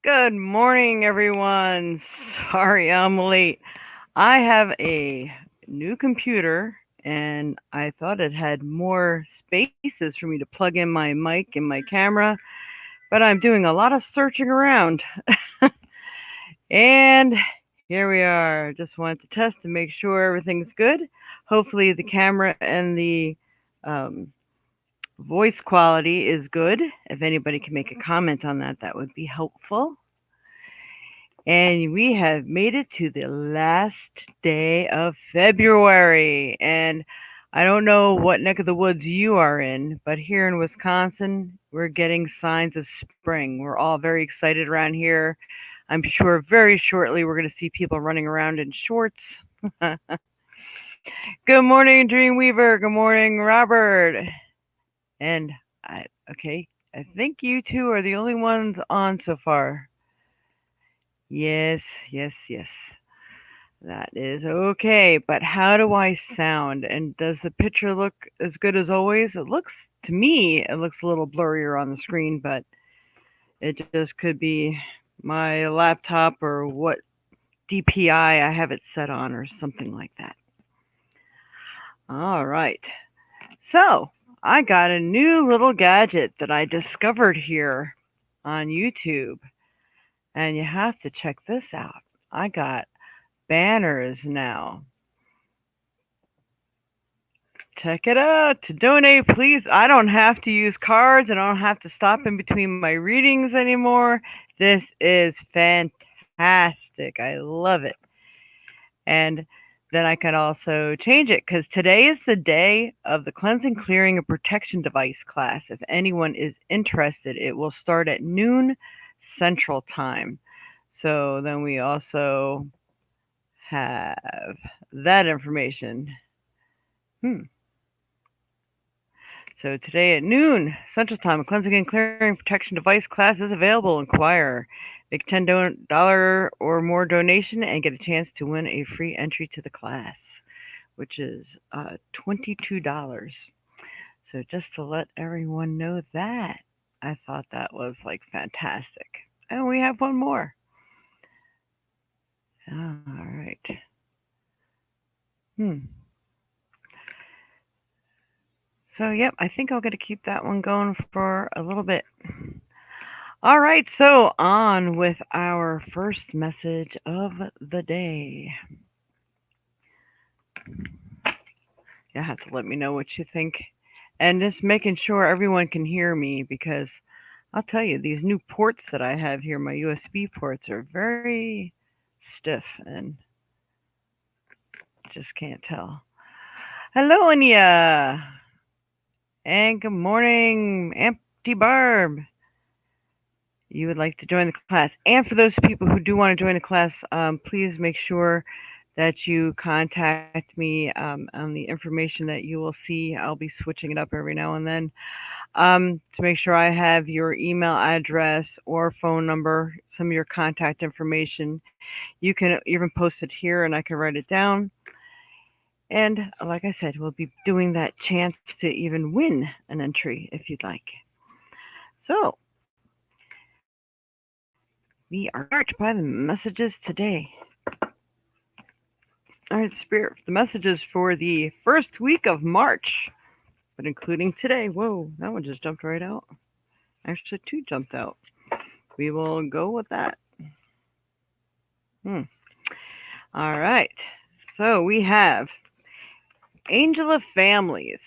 Good morning, everyone. Sorry I'm late. I have a new computer and I thought it had more spaces for me to plug in my mic and my camera, but I'm doing a lot of searching around. And here we are. Just wanted to test to make sure everything's good. Hopefully, the camera and the um, voice quality is good. If anybody can make a comment on that, that would be helpful. And we have made it to the last day of February. And I don't know what neck of the woods you are in, but here in Wisconsin, we're getting signs of spring. We're all very excited around here. I'm sure very shortly we're going to see people running around in shorts. Good morning, Dreamweaver. Good morning, Robert. And I think you two are the only ones on so far. Yes, yes, yes. That is okay, but how do I sound? And does the picture look as good as always? It looks, to me, it looks a little blurrier on the screen, but it just could be my laptop or what DPI I have it set on or something like that. All right. So, I got a new little gadget that I discovered here on YouTube, and you have to check this out. I got banners now. Check it out. To donate, please. I don't have to use cards. I don't have to stop in between my readings anymore. This is fantastic. I love it. And then I can also change it because today is the day of the Cleansing, Clearing, and Protection Device class. If anyone is interested, it will start at noon Central Time. So then we also have that information. So today at noon Central Time, a Cleansing and Clearing Protection Device class is available. Inquire. Make a $10 or more donation and get a chance to win a free entry to the class, which is $22. So just to let everyone know that, I thought that was like fantastic. And we have one more. All right. So, yep, I think I'm going to keep that one going for a little bit. All right, so on with our first message of the day. You have to let me know what you think. And just making sure everyone can hear me because I'll tell you, these new ports that I have here, my USB ports, are very stiff and just can't tell. Hello, Anya. And good morning, Empty Barb. You would like to join the class. And for those people who do want to join the class, please make sure that you contact me on the information that you will see. I'll be switching it up every now and then to make sure I have your email address or phone number, some of your contact information. You can even post it here and I can write it down. And like I said, we'll be doing that chance to even win an entry if you'd like. So, we are charged by the messages today. All right, Spirit, the messages for the first week of March, but including today. Whoa, that one just jumped right out. Actually, two jumped out. We will go with that. All right. So we have Angel of Families.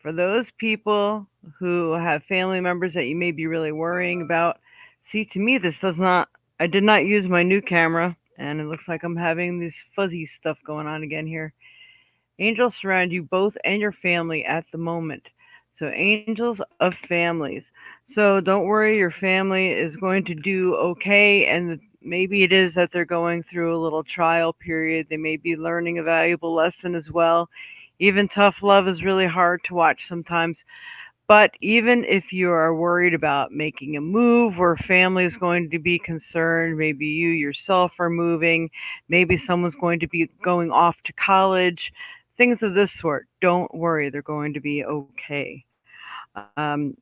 For those people who have family members that you may be really worrying about, see, to me, this does not, I did not use my new camera, and it looks like I'm having this fuzzy stuff going on again here. Angels surround you both and your family at the moment. So, angels of families. So, don't worry, your family is going to do okay. And maybe it is that they're going through a little trial period. They may be learning a valuable lesson as well. Even tough love is really hard to watch sometimes. But even if you are worried about making a move where family is going to be concerned, maybe you yourself are moving, maybe someone's going to be going off to college, things of this sort, don't worry, they're going to be okay. And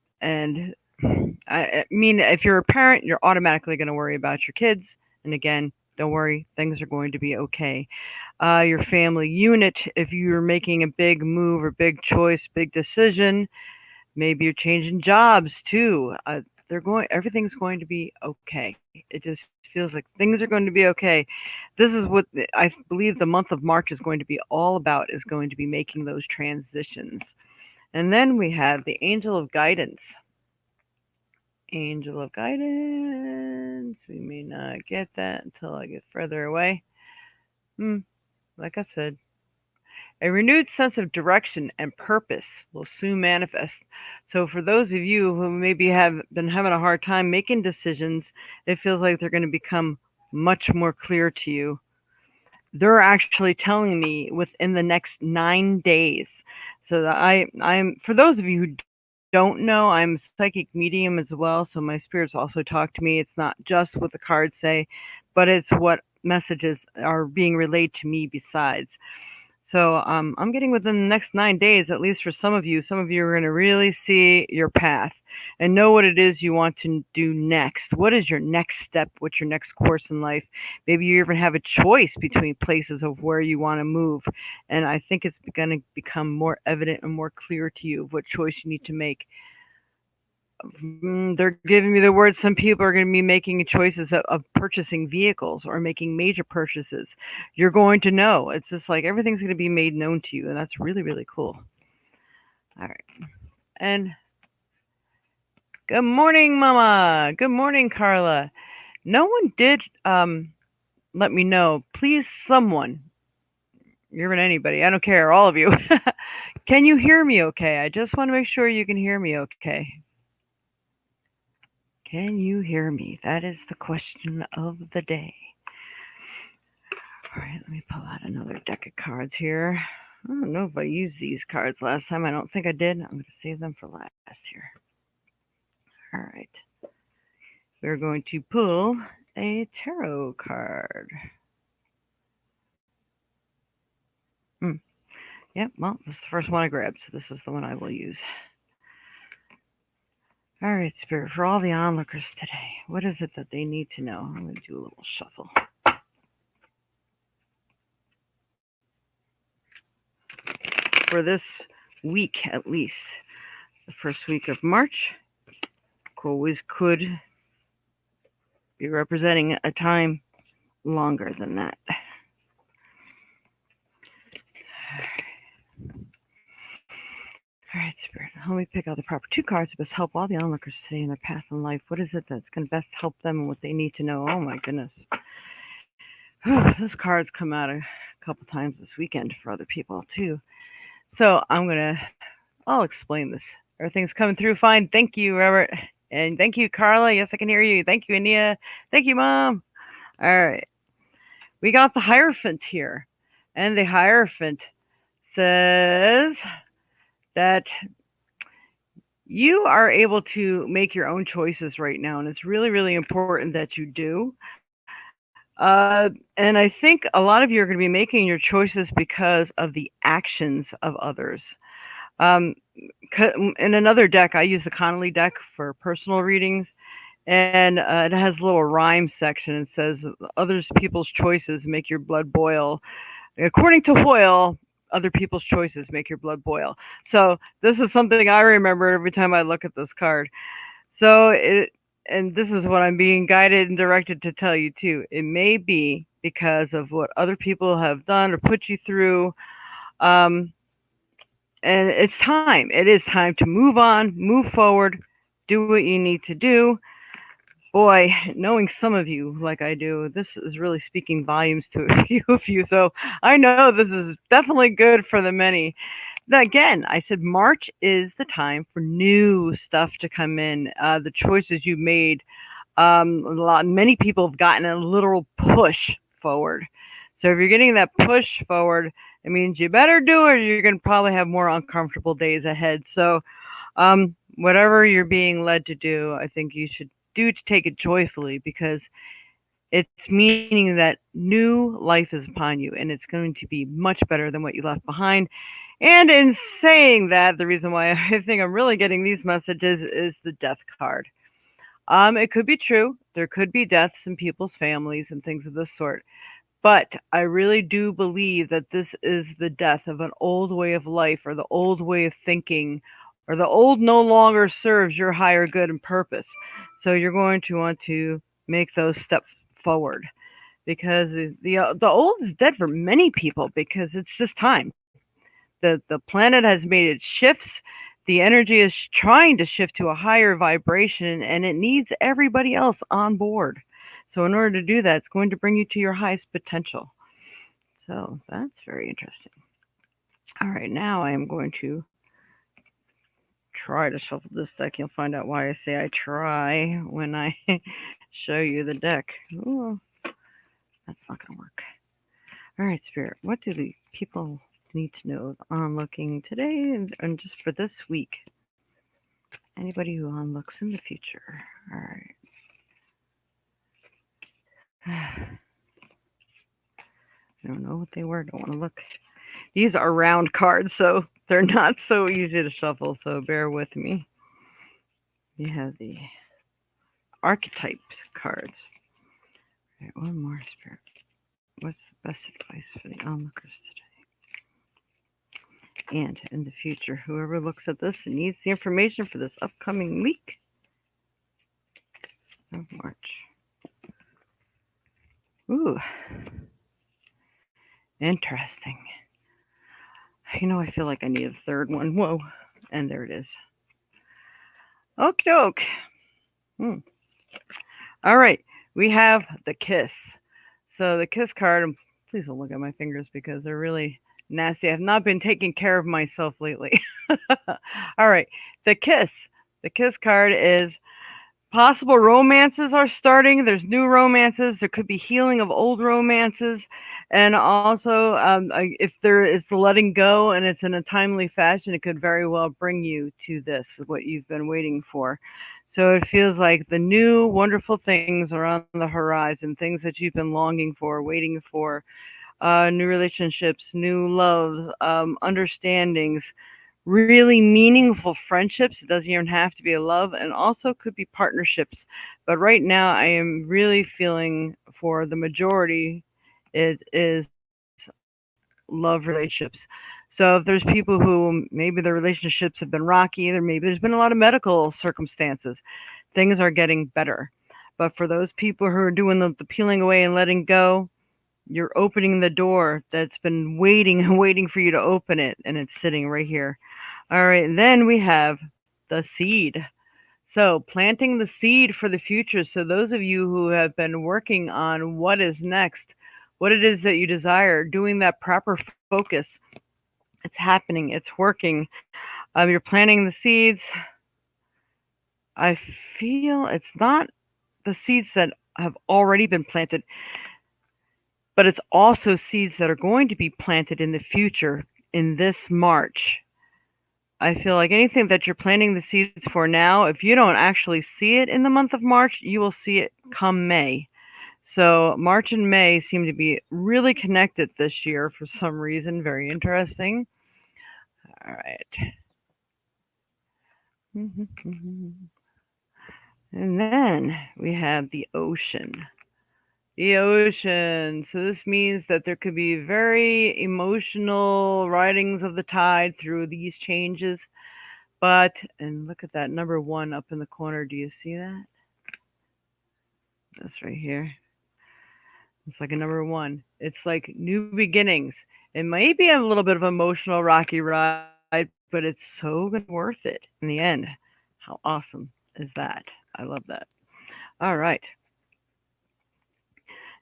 I mean, if you're a parent, you're automatically going to worry about your kids. And again, don't worry, things are going to be okay. Your family unit, if you're making a big move or big choice, big decision, maybe you're changing jobs too. Everything's going to be okay. It just feels like things are going to be okay. This is what I believe the month of March is going to be all about, is going to be making those transitions. And then we have the angel of guidance. Angel of guidance. We may not get that until I get further away. Like I said, a renewed sense of direction and purpose will soon manifest. So, for those of you who maybe have been having a hard time making decisions, it feels like they're going to become much more clear to you. They're actually telling me within the next 9 days. So that I'm for those of you who don't know, I'm a psychic medium as well. So my spirits also talk to me. It's not just what the cards say, but it's what messages are being relayed to me besides. So I'm getting within the next 9 days, at least for some of you are going to really see your path and know what it is you want to do next. What is your next step? What's your next course in life? Maybe you even have a choice between places of where you want to move. And I think it's going to become more evident and more clear to you of what choice you need to make. They're giving me the word. Some people are going to be making choices of purchasing vehicles or making major purchases. You're going to know. It's just like everything's going to be made known to you, and that's really, really cool. All right. And good morning, Mama. Good morning, Carla. No one did let me know. Please, someone, even anybody, I don't care, all of you. Can you hear me okay? I just want to make sure you can hear me okay. Can you hear me? That is the question of the day. All right, let me pull out another deck of cards here. I don't know if I used these cards last time. I don't think I did. I'm going to save them for last here. All right. We're going to pull a tarot card. Yep, well, this is the first one I grabbed, so this is the one I will use. All right, Spirit, for all the onlookers today, what is it that they need to know? I'm going to do a little shuffle. For this week, at least, the first week of March, always could be representing a time longer than that. All right, Spirit, help me pick out the proper 2 cards to best help all the onlookers today in their path in life. What is it that's going to best help them and what they need to know? Oh, my goodness. Those cards come out a couple times this weekend for other people, too. So I'll explain this. Everything's coming through fine. Thank you, Robert. And thank you, Carla. Yes, I can hear you. Thank you, Ania. Thank you, Mom. All right. We got the Hierophant here. And the Hierophant says that you are able to make your own choices right now. And it's really, really important that you do. And I think a lot of you are going to be making your choices because of the actions of others. In another deck, I use the Connolly deck for personal readings, and it has a little rhyme section. It says, "Others people's choices make your blood boil. According to Hoyle, other people's choices make your blood boil." So this is something I remember every time I look at this card. And this is what I'm being guided and directed to tell you too. It may be because of what other people have done or put you through. And it's time. It is time to move on, move forward, do what you need to do. Boy, knowing some of you like I do, this is really speaking volumes to a few of you. So I know this is definitely good for the many. Again, I said March is the time for new stuff to come in. The choices you made, many people have gotten a literal push forward. So if you're getting that push forward, it means you better do it, or you're going to probably have more uncomfortable days ahead. So whatever you're being led to do, I think you should do to take it joyfully, because it's meaning that new life is upon you, and it's going to be much better than what you left behind. And in saying that, the reason why I think I'm really getting these messages is the death card. It could be true. There could be deaths in people's families and things of this sort. But I really do believe that this is the death of an old way of life or the old way of thinking or the old no longer serves your higher good and purpose. So you're going to want to make those steps forward because the old is dead for many people because it's just time. The planet has made its shifts. The energy is trying to shift to a higher vibration and it needs everybody else on board. So in order to do that, it's going to bring you to your highest potential. So that's very interesting. All right, now I am going to try to shuffle this deck. You'll find out why I say I try when I show you the deck. Ooh, that's not going to work. All right, Spirit, what do the people need to know on looking today and just for this week? Anybody who on looks in the future. All right. I don't know what they were. Don't want to look. These are round cards, so they're not so easy to shuffle, so bear with me. We have the archetypes cards. All right, one more, Spirit. What's the best advice for the onlookers today? And in the future, whoever looks at this and needs the information for this upcoming week of March. Ooh. Interesting. I feel like I need a third one. Whoa. And there it is. Okie doke. All right. We have the kiss. So the kiss card, please don't look at my fingers because they're really nasty. I have not been taking care of myself lately. All right. The kiss. The kiss card is possible romances are starting. There's new romances. There could be healing of old romances. And also, if there is the letting go and it's in a timely fashion, it could very well bring you to this, what you've been waiting for. So it feels like the new wonderful things are on the horizon, things that you've been longing for, waiting for, new relationships, new love, understandings, really meaningful friendships. It doesn't even have to be a love, and also could be partnerships. But right now, I am really feeling for the majority, it is love relationships. So if there's people who maybe their relationships have been rocky, or maybe there's been a lot of medical circumstances, things are getting better. But for those people who are doing the peeling away and letting go, you're opening the door that's been waiting and waiting for you to open it, and it's sitting right here. All right, and then we have the seed. So planting the seed for the future. So those of you who have been working on what is next, what it is that you desire, doing that proper focus, it's happening, it's working. You're planting the seeds. I feel it's not the seeds that have already been planted, but it's also seeds that are going to be planted in the future in this March. I feel like anything that you're planting the seeds for now, if you don't actually see it in the month of March, you will see it come May. So March and May seem to be really connected this year for some reason. Very interesting. All right. And then we have the ocean. The ocean. So this means that there could be very emotional ridings of the tide through these changes. But, and look at that number 1 up in the corner. Do you see that? That's right here. It's like a number 1. It's like new beginnings. It might be a little bit of emotional rocky ride, but it's so worth it in the end. How awesome is that? I love that. All right.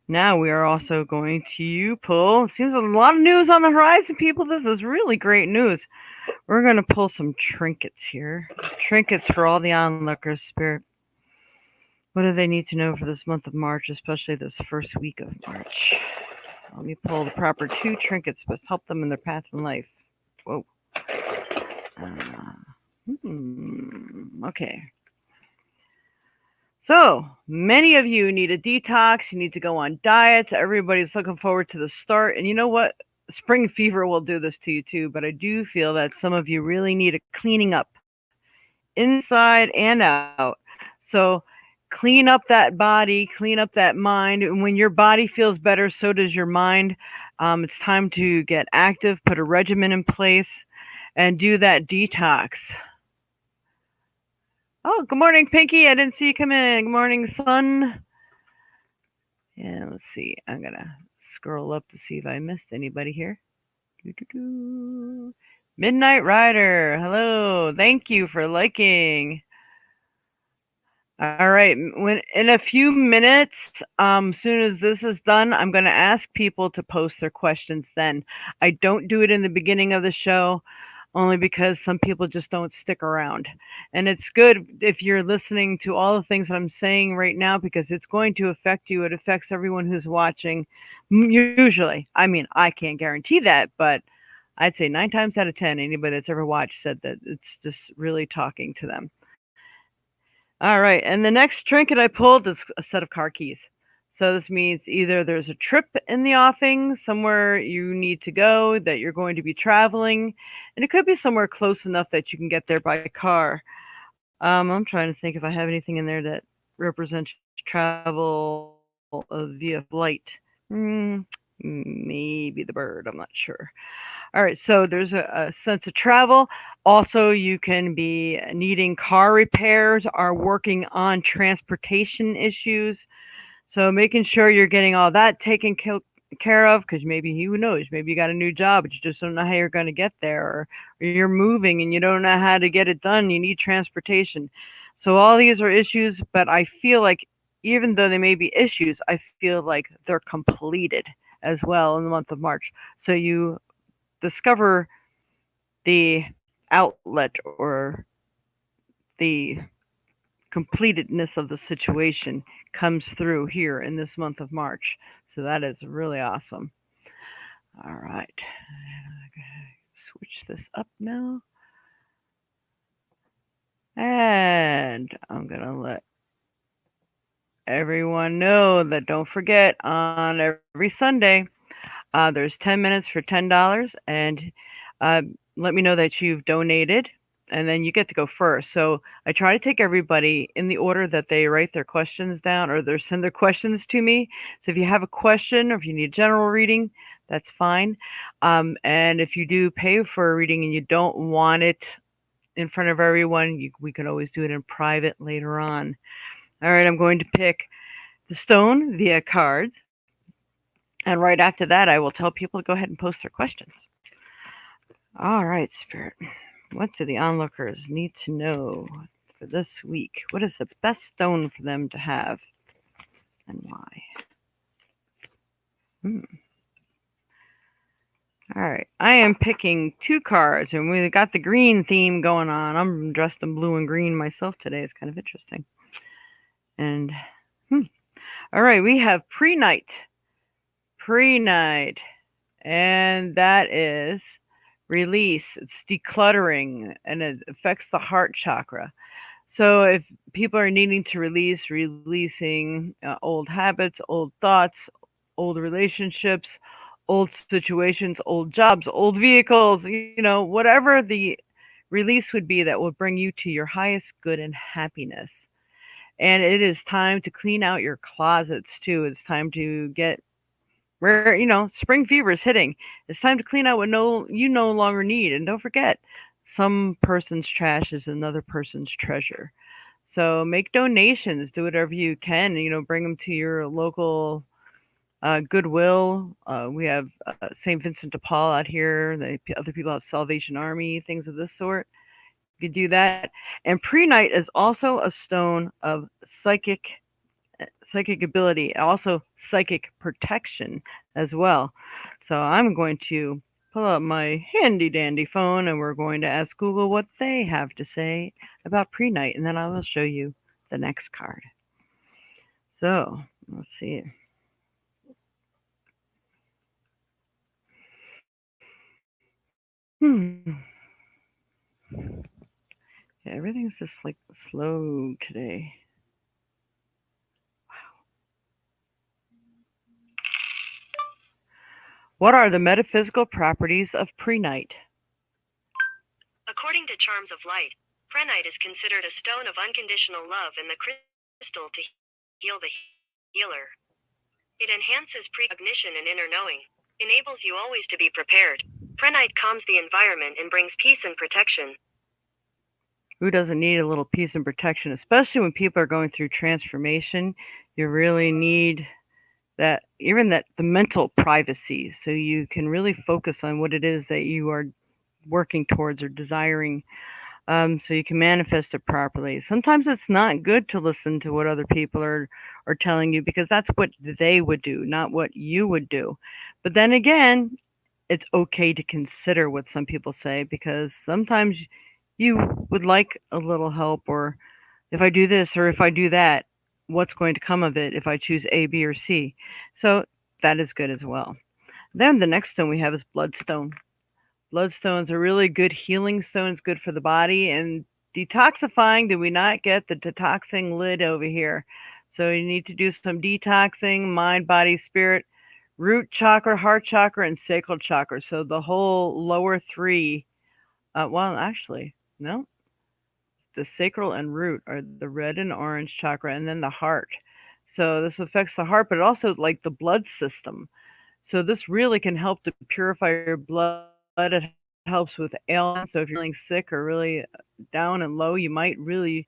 Now we are also going to pull, it seems a lot of news on the horizon, people. This is really great news. We're going to pull some trinkets here. Trinkets for all the onlookers, Spirit. What do they need to know for this month of March, especially this first week of March? Let me pull the proper 2 trinkets, but help them in their path in life. Whoa. Okay. So, many of you need a detox. You need to go on diets. Everybody's looking forward to the start. And you know what? spring fever will do this to you too, but I do feel that some of you really need a cleaning up inside and out. So clean up that body, clean up that mind. And when your body feels better, so does your mind. It's time to get active, put a regimen in place, and do that detox. Oh, good morning, Pinky. I didn't see you come in. Good morning, Sun. Yeah, let's see. I'm going to scroll up to see if I missed anybody here. Midnight Rider. Hello. Thank you for liking. All right. When in a few minutes, soon as this is done, I'm going to ask people to post their questions then. I don't do it in the beginning of the show only because some people just don't stick around. And it's good if you're listening to all the things that I'm saying right now because it's going to affect you. It affects everyone who's watching. Usually. I mean, I can't guarantee that, but I'd say 9 times out of 10, anybody that's ever watched said that it's just really talking to them. All right, and the next trinket I pulled is a set of car keys. So this means either there's a trip in the offing, somewhere you need to go, that you're going to be traveling, and it could be somewhere close enough that you can get there by car. I'm trying to think if I have anything in there that represents travel via flight. Maybe the bird, I'm not sure. All right, so there's a sense of travel. Also, you can be needing car repairs or working on transportation issues. So making sure you're getting all that taken care of, because maybe who knows, maybe you got a new job, but you just don't know how you're going to get there, or you're moving and you don't know how to get it done. You need transportation. So all these are issues, but I feel like even though they may be issues, I feel like they're completed as well in the month of March. So you discover the outlet or the completedness of the situation comes through here in this month of March. So that is really awesome. All right. Switch this up now. And I'm going to let everyone know that don't forget on every Sunday, there's 10 minutes for $10. And let me know that you've donated, and then you get to go first. So I try to take everybody in the order that they write their questions down or they send their questions to me. So if you have a question or if you need general reading, that's fine. And if you do pay for a reading and you don't want it in front of everyone, we can always do it in private later on. All right, I'm going to pick the stone via cards. And right after that, I will tell people to go ahead and post their questions. All right, Spirit. What do the onlookers need to know for this week? What is the best stone for them to have and why? All right. I am picking 2 cards, and we got the green theme going on. I'm dressed in blue and green myself today. It's kind of interesting. And, all right, we have pre-night. Pre-night. And that is release. It's decluttering, and it affects the heart chakra. So if people are needing to releasing old habits, old thoughts, old relationships, old situations, old jobs, old vehicles, whatever the release would be that will bring you to your highest good and happiness. And it is time to clean out your closets too. It's time to get where, spring fever is hitting. It's time to clean out what you no longer need. And don't forget, some person's trash is another person's treasure. So make donations, do whatever you can, bring them to your local Goodwill. We have St. Vincent de Paul out here. Other people have Salvation Army, things of this sort. You could do that. And pre-night is also a stone of psychic ability, also psychic protection as well. So I'm going to pull up my handy dandy phone and we're going to ask Google what they have to say about pre-night, and then I will show you the next card. So let's see. Yeah, everything's just like slow today. What are the metaphysical properties of prehnite? According to Charms of Light, prehnite is considered a stone of unconditional love and the crystal to heal the healer. It enhances precognition and inner knowing, enables you always to be prepared. Prehnite calms the environment and brings peace and protection. Who doesn't need a little peace and protection, especially when people are going through transformation? You really need that, even that, the mental privacy, so you can really focus on what it is that you are working towards or desiring, so you can manifest it properly. Sometimes it's not good to listen to what other people are telling you, because that's what they would do, not what you would do. But then again, it's okay to consider what some people say, because sometimes you would like a little help, or if I do this or if I do that, what's going to come of it if I choose A, B, or C? So that is good as well. Then the next stone we have is Bloodstone. Bloodstone's a really good healing stone. It's good for the body and detoxifying. Did we not get the detoxing lid over here? So you need to do some detoxing, mind, body, spirit, root chakra, heart chakra, and sacral chakra. So the whole lower three. Well, actually, no. The sacral and root are the red and orange chakra, and then the heart. So this affects the heart, but also like the blood system. So this really can help to purify your blood. It helps with ailments. So if you're feeling sick or really down and low, you might really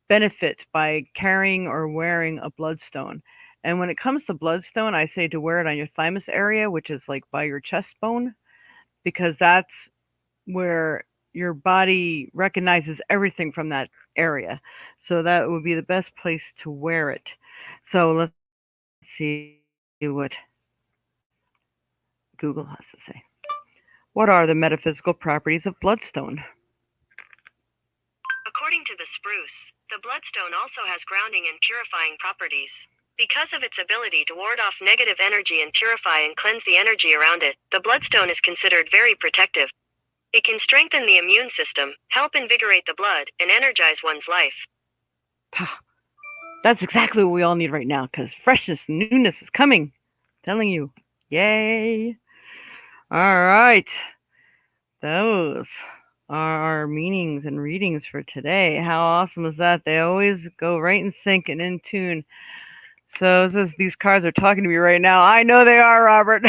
benefit by carrying or wearing a bloodstone. And when it comes to bloodstone, I say to wear it on your thymus area, which is like by your chest bone, because that's where your body recognizes everything from that area. So that would be the best place to wear it. So let's see what Google has to say. What are the metaphysical properties of bloodstone? According to the spruce, the bloodstone also has grounding and purifying properties. Because of its ability to ward off negative energy and purify and cleanse the energy around it, the bloodstone is considered very protective. It can strengthen the immune system, help invigorate the blood, and energize one's life. That's exactly what we all need right now, because freshness and newness is coming. I'm telling you. Yay. All right. Those are our meanings and readings for today. How awesome is that? They always go right in sync and in tune. So since these cards are talking to me right now, I know they are, Robert.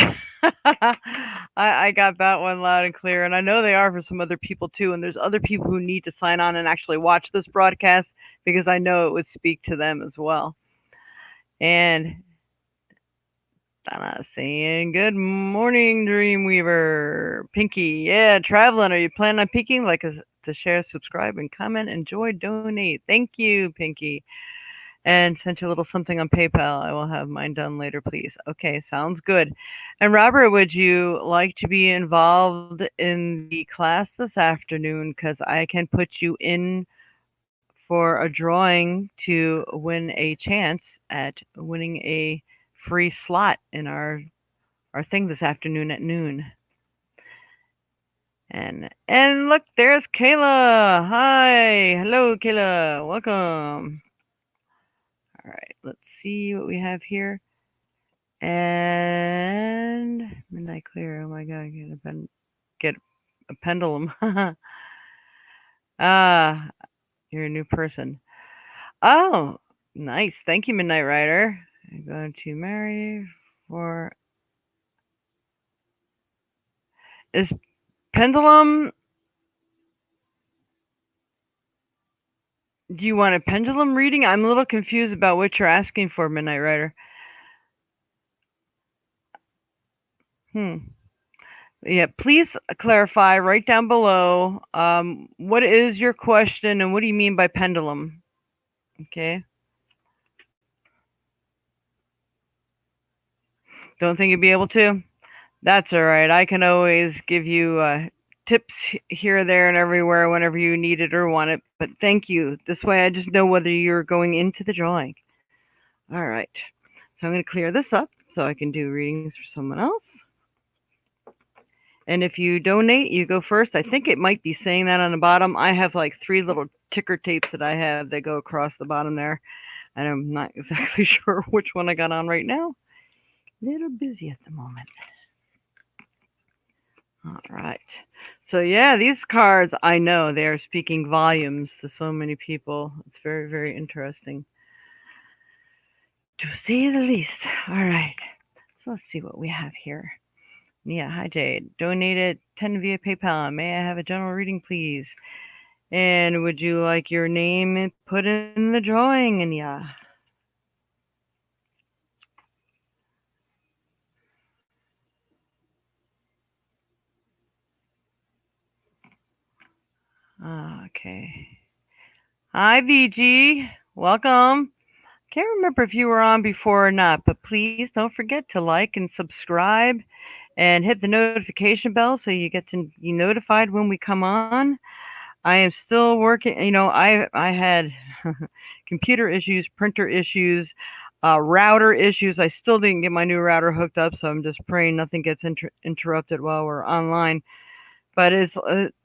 I got that one loud and clear, and I know they are for some other people too. And there's other people who need to sign on and actually watch this broadcast, because I know it would speak to them as well. And Donna saying, good morning, Dreamweaver. Pinky, yeah, traveling. Are you planning on peeking? Like to share, subscribe, and comment, enjoy, donate. Thank you, Pinky. And sent you a little something on PayPal. I will have mine done later, please. Okay, sounds good. And Robert, would you like to be involved in the class this afternoon? Because I can put you in for a drawing to win a chance at winning a free slot in our thing this afternoon at noon. And look, there's Kayla. Hi. Hello, Kayla. Welcome. All right, let's see what we have here. And midnight clear. Oh my god, get a pendulum. Ah, you're a new person. Oh, nice. Thank you, Midnight Rider. I'm going to marry for. Is pendulum. Do you want a pendulum reading? I'm a little confused about what you're asking for, Midnight Rider. Yeah, please clarify right down below. What is your question and what do you mean by pendulum? Okay. Don't think you'd be able to? That's all right. I can always give you tips here, there, and everywhere whenever you need it or want it. But thank you. This way I just know whether you're going into the drawing. All right. So I'm going to clear this up so I can do readings for someone else. And if you donate, you go first. I think it might be saying that on the bottom. I have like 3 little ticker tapes that I have that go across the bottom there. And I'm not exactly sure which one I got on right now. A little busy at the moment. All right. So yeah, these cards, I know they are speaking volumes to so many people. It's very, very interesting, to say the least. All right. So let's see what we have here. Yeah, hi Jade. Donated 10 via PayPal. May I have a general reading, please? And would you like your name put in the drawing? And yeah. Okay. Hi VG. Welcome. Can't remember if you were on before or not, but please don't forget to like and subscribe and hit the notification bell so you get to be notified when we come on. I am still working. I had computer issues, printer issues, router issues. I still didn't get my new router hooked up, so I'm just praying nothing gets interrupted while we're online. But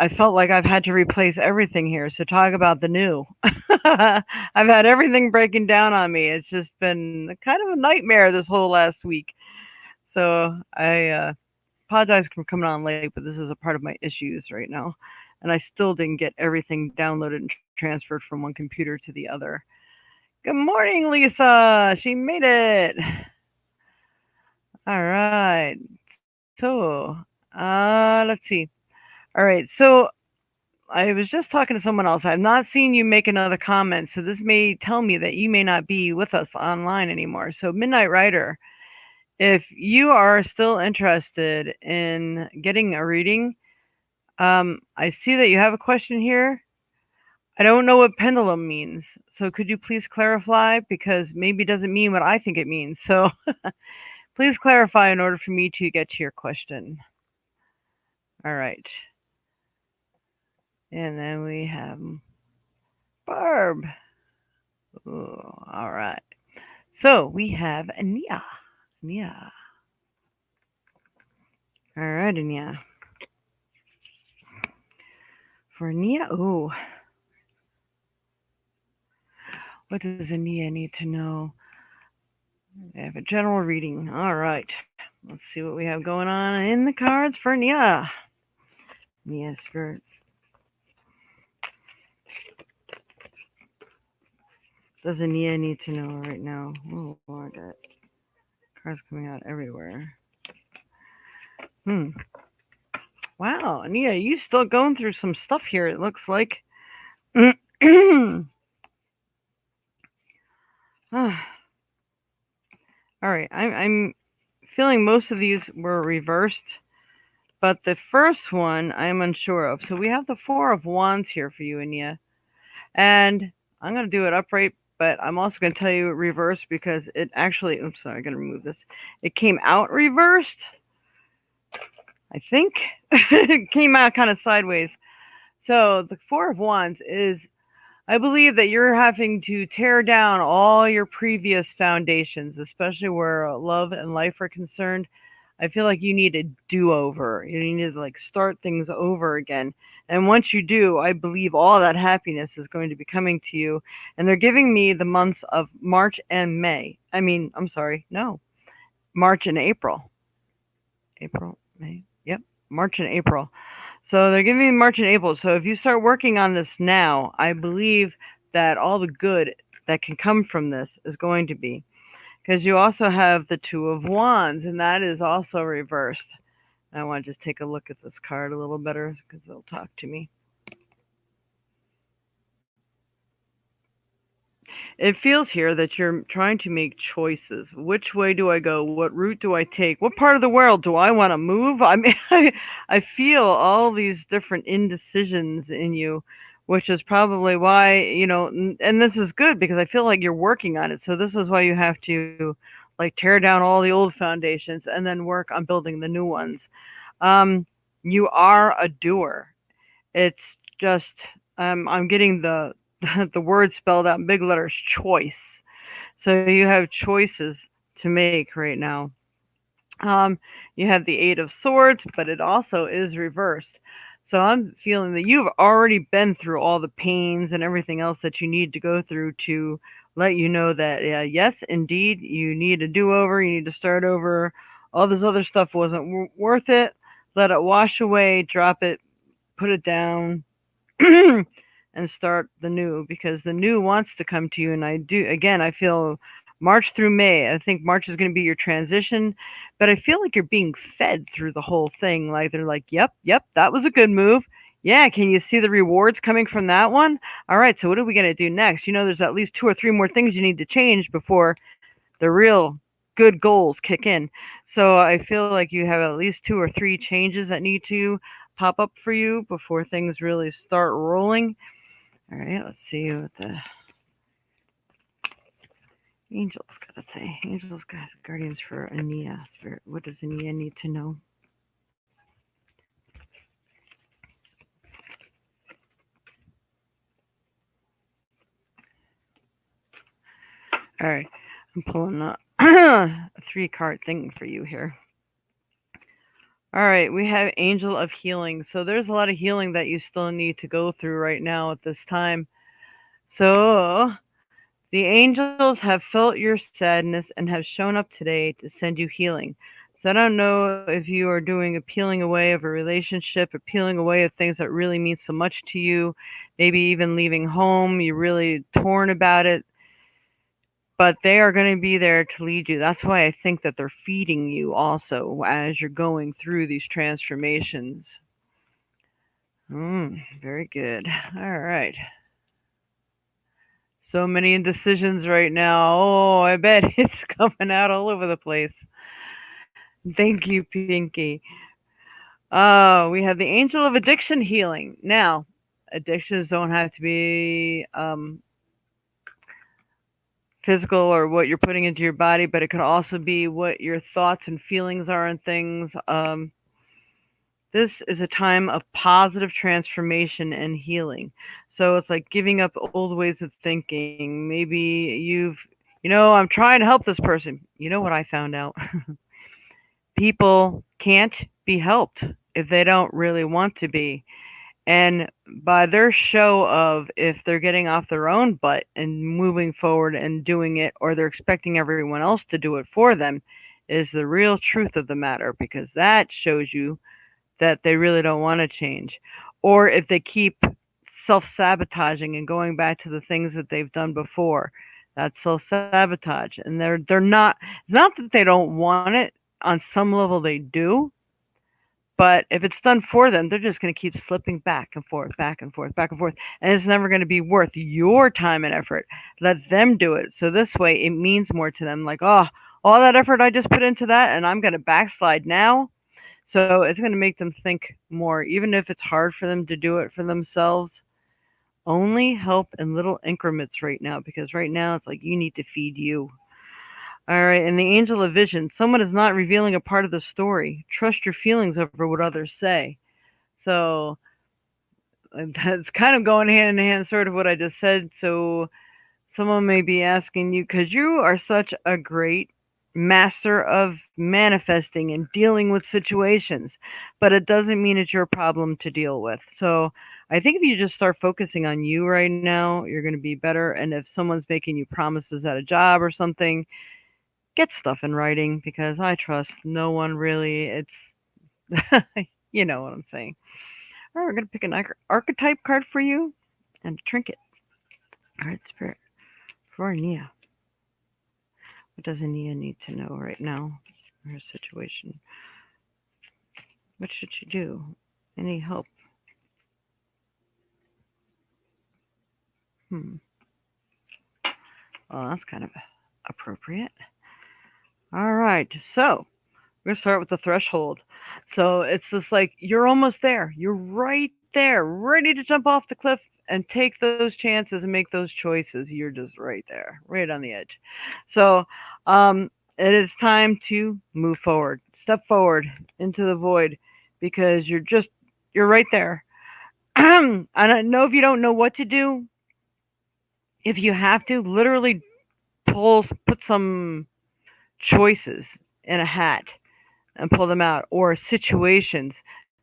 I felt like I've had to replace everything here. So talk about the new. I've had everything breaking down on me. It's just been kind of a nightmare this whole last week. So I apologize for coming on late, but this is a part of my issues right now. And I still didn't get everything downloaded and transferred from one computer to the other. Good morning, Lisa. She made it. All right. So, let's see. All right. So, I was just talking to someone else. I've not seen you make another comment. So, this may tell me that you may not be with us online anymore. So, Midnight Rider, if you are still interested in getting a reading, I see that you have a question here. I don't know what pendulum means. So could you please clarify? Because maybe it doesn't mean what I think it means. So please clarify in order for me to get to your question. All right. And then we have Barb. Ooh, all right. So we have Nia. Nia. All right, Nia. For Nia, ooh. What does Nia need to know? I have a general reading. All right. Let's see what we have going on in the cards for Nia. Nia Spirit. Does Nia need to know right now? Oh, Lord, that cards coming out everywhere. Wow, Nia, you still going through some stuff here, it looks like. All right, I'm feeling most of these were reversed, but the first one I'm unsure of. So we have the Four of Wands here for you, Nia. And I'm going to do it upright, but I'm also going to tell you reverse because it actually, oops, sorry, I'm going to remove this. It came out reversed, I think. It came out kind of sideways. So the Four of Wands is, I believe that you're having to tear down all your previous foundations, especially where love and life are concerned. I feel like you need a do-over. You need to like start things over again. And once you do, I believe all that happiness is going to be coming to you. And they're giving me the months of March and May. I'm sorry, no. March and April. April, May. Yep, March and April. So they're giving me March and April. So if you start working on this now, I believe that all the good that can come from this is going to be. Because you also have the Two of Wands, and that is also reversed. I want to just take a look at this card a little better because it'll talk to me. It feels here that you're trying to make choices. Which way do I go? What route do I take? What part of the world do I want to move? I mean, I feel all these different indecisions in you, which is probably why, and this is good because I feel like you're working on it. So this is why you have to like tear down all the old foundations and then work on building the new ones. You are a doer. It's just I'm getting the the word spelled out in big letters, choice. So you have choices to make right now. You have the Eight of Swords, but it also is reversed. So I'm feeling that you've already been through all the pains and everything else that you need to go through to let you know that, yes, indeed, you need a do-over, you need to start over. All this other stuff wasn't worth it. let it wash away, drop it, put it down, and start the new, because the new wants to come to you. And I feel March through May. I think March is going to be your transition, but I feel like you're being fed through the whole thing. Like they're like, yep, that was a good move. Yeah, can you see the rewards coming from that one? All right, so what are we going to do next? There's at least two or three more things you need to change before the real good goals kick in. So I feel like you have at least two or three changes that need to pop up for you before things really start rolling. All right, let's see what the angels got to say. Angels, guardians for Ania. Spirit, what does Ania need to know? All right, I'm pulling up a 3-card thing for you here. All right, we have Angel of Healing. So there's a lot of healing that you still need to go through right now at this time. So the angels have felt your sadness and have shown up today to send you healing. So I don't know if you are doing a peeling away of a relationship, a peeling away of things that really mean so much to you, maybe even leaving home, you're really torn about it, but they are going to be there to lead you. That's why I think that they're feeding you also as you're going through these transformations. Very good. All right. So many indecisions right now. Oh, I bet it's coming out all over the place. Thank you, Pinky. We have the Angel of Addiction Healing. Now, addictions don't have to be physical or what you're putting into your body, but it could also be what your thoughts and feelings are and things. This is a time of positive transformation and healing. So it's like giving up old ways of thinking. Maybe I'm trying to help this person. You know what I found out? People can't be helped if they don't really want to be. And by their show of if they're getting off their own butt and moving forward and doing it, or they're expecting everyone else to do it for them, is the real truth of the matter, because that shows you that they really don't want to change. Or if they keep self-sabotaging and going back to the things that they've done before, that's self-sabotage. And they're not, it's not that they don't want it. On some level they do, but if it's done for them, they're just going to keep slipping back and forth, back and forth, back and forth, and it's never going to be worth your time and effort. Let them do it, so this way it means more to them. Like, oh, all that effort I just put into that, and I'm going to backslide now. So it's going to make them think more, even if it's hard for them to do it for themselves. Only help in little increments right now, because right now it's like you need to feed you. All right, and the Angel of Vision. Someone is not revealing a part of the story. Trust your feelings over what others say. So that's kind of going hand in hand, sort of what I just said. So someone may be asking you, because you are such a great master of manifesting and dealing with situations, but it doesn't mean it's your problem to deal with. So I think if you just start focusing on you right now, you're going to be better. And if someone's making you promises at a job or something, get stuff in writing, because I trust no one really. It's, you know what I'm saying. All right, we're going to pick an archetype card for you and a trinket. All right, Spirit. For Nia. What does Nia need to know right now in her situation? What should she do? Any help? Well, that's kind of appropriate. All right, so we're going to start with the threshold. So it's just like you're almost there. You're right there, ready to jump off the cliff and take those chances and make those choices. You're just right there, right on the edge. So it is time to move forward. Step forward into the void, because you're right there. I don't know if you don't know what to do. If you have to, literally put some choices in a hat and pull them out, or situations,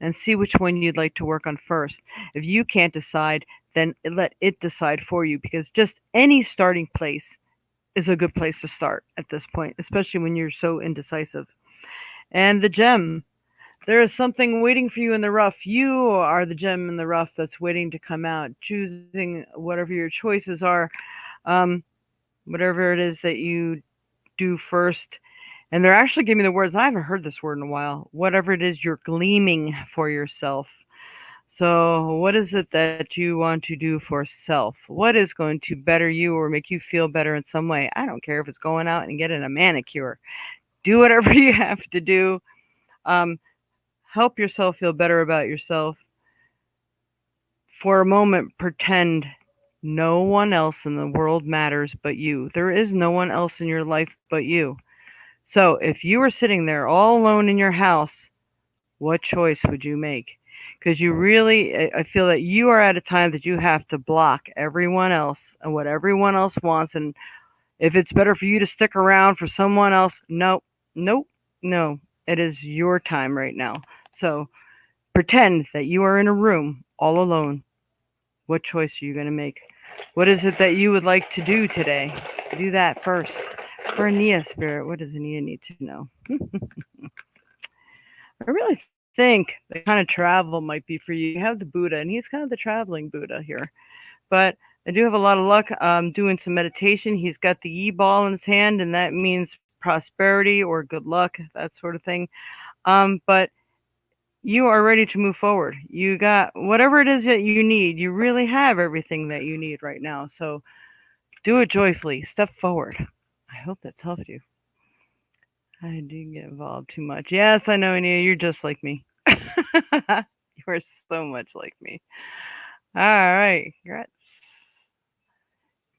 and see which one you'd like to work on first. If you can't decide, then let it decide for you, because just any starting place is a good place to start at this point, especially when you're so indecisive. And the gem. There is something waiting for you in the rough. You are the gem in the rough that's waiting to come out, choosing whatever your choices are, um, whatever it is that you do first. And they're actually giving me the words. I haven't heard this word in a while. Whatever it is you're gleaming for yourself. So, what is it that you want to do for self? What is going to better you or make you feel better in some way? I don't care if it's going out and getting a manicure. Do whatever you have to do. Um, help yourself feel better about yourself. For a moment, pretend no one else in the world matters but you. There is no one else in your life but you. So, if you were sitting there all alone in your house, what choice would you make? Because you really, I feel that you are at a time that you have to block everyone else and what everyone else wants. And if it's better for you to stick around for someone else, nope, nope, no. It is your time right now. So pretend that you are in a room all alone. What choice are you going to make? What is it that you would like to do today? Do that first. For Ania Spirit, what does Ania need to know? I really think the kind of travel might be for you. You have the Buddha, and he's kind of the traveling Buddha here. But I do have a lot of luck doing some meditation. He's got the E ball in his hand, and that means prosperity or good luck, that sort of thing. But you are ready to move forward. You got whatever it is that you need. You really have everything that you need right now. So do it joyfully. Step forward. I hope that's helped you. I do get involved too much. Yes, I know, Ania. You're just like me. You are so much like me. All right. Congrats.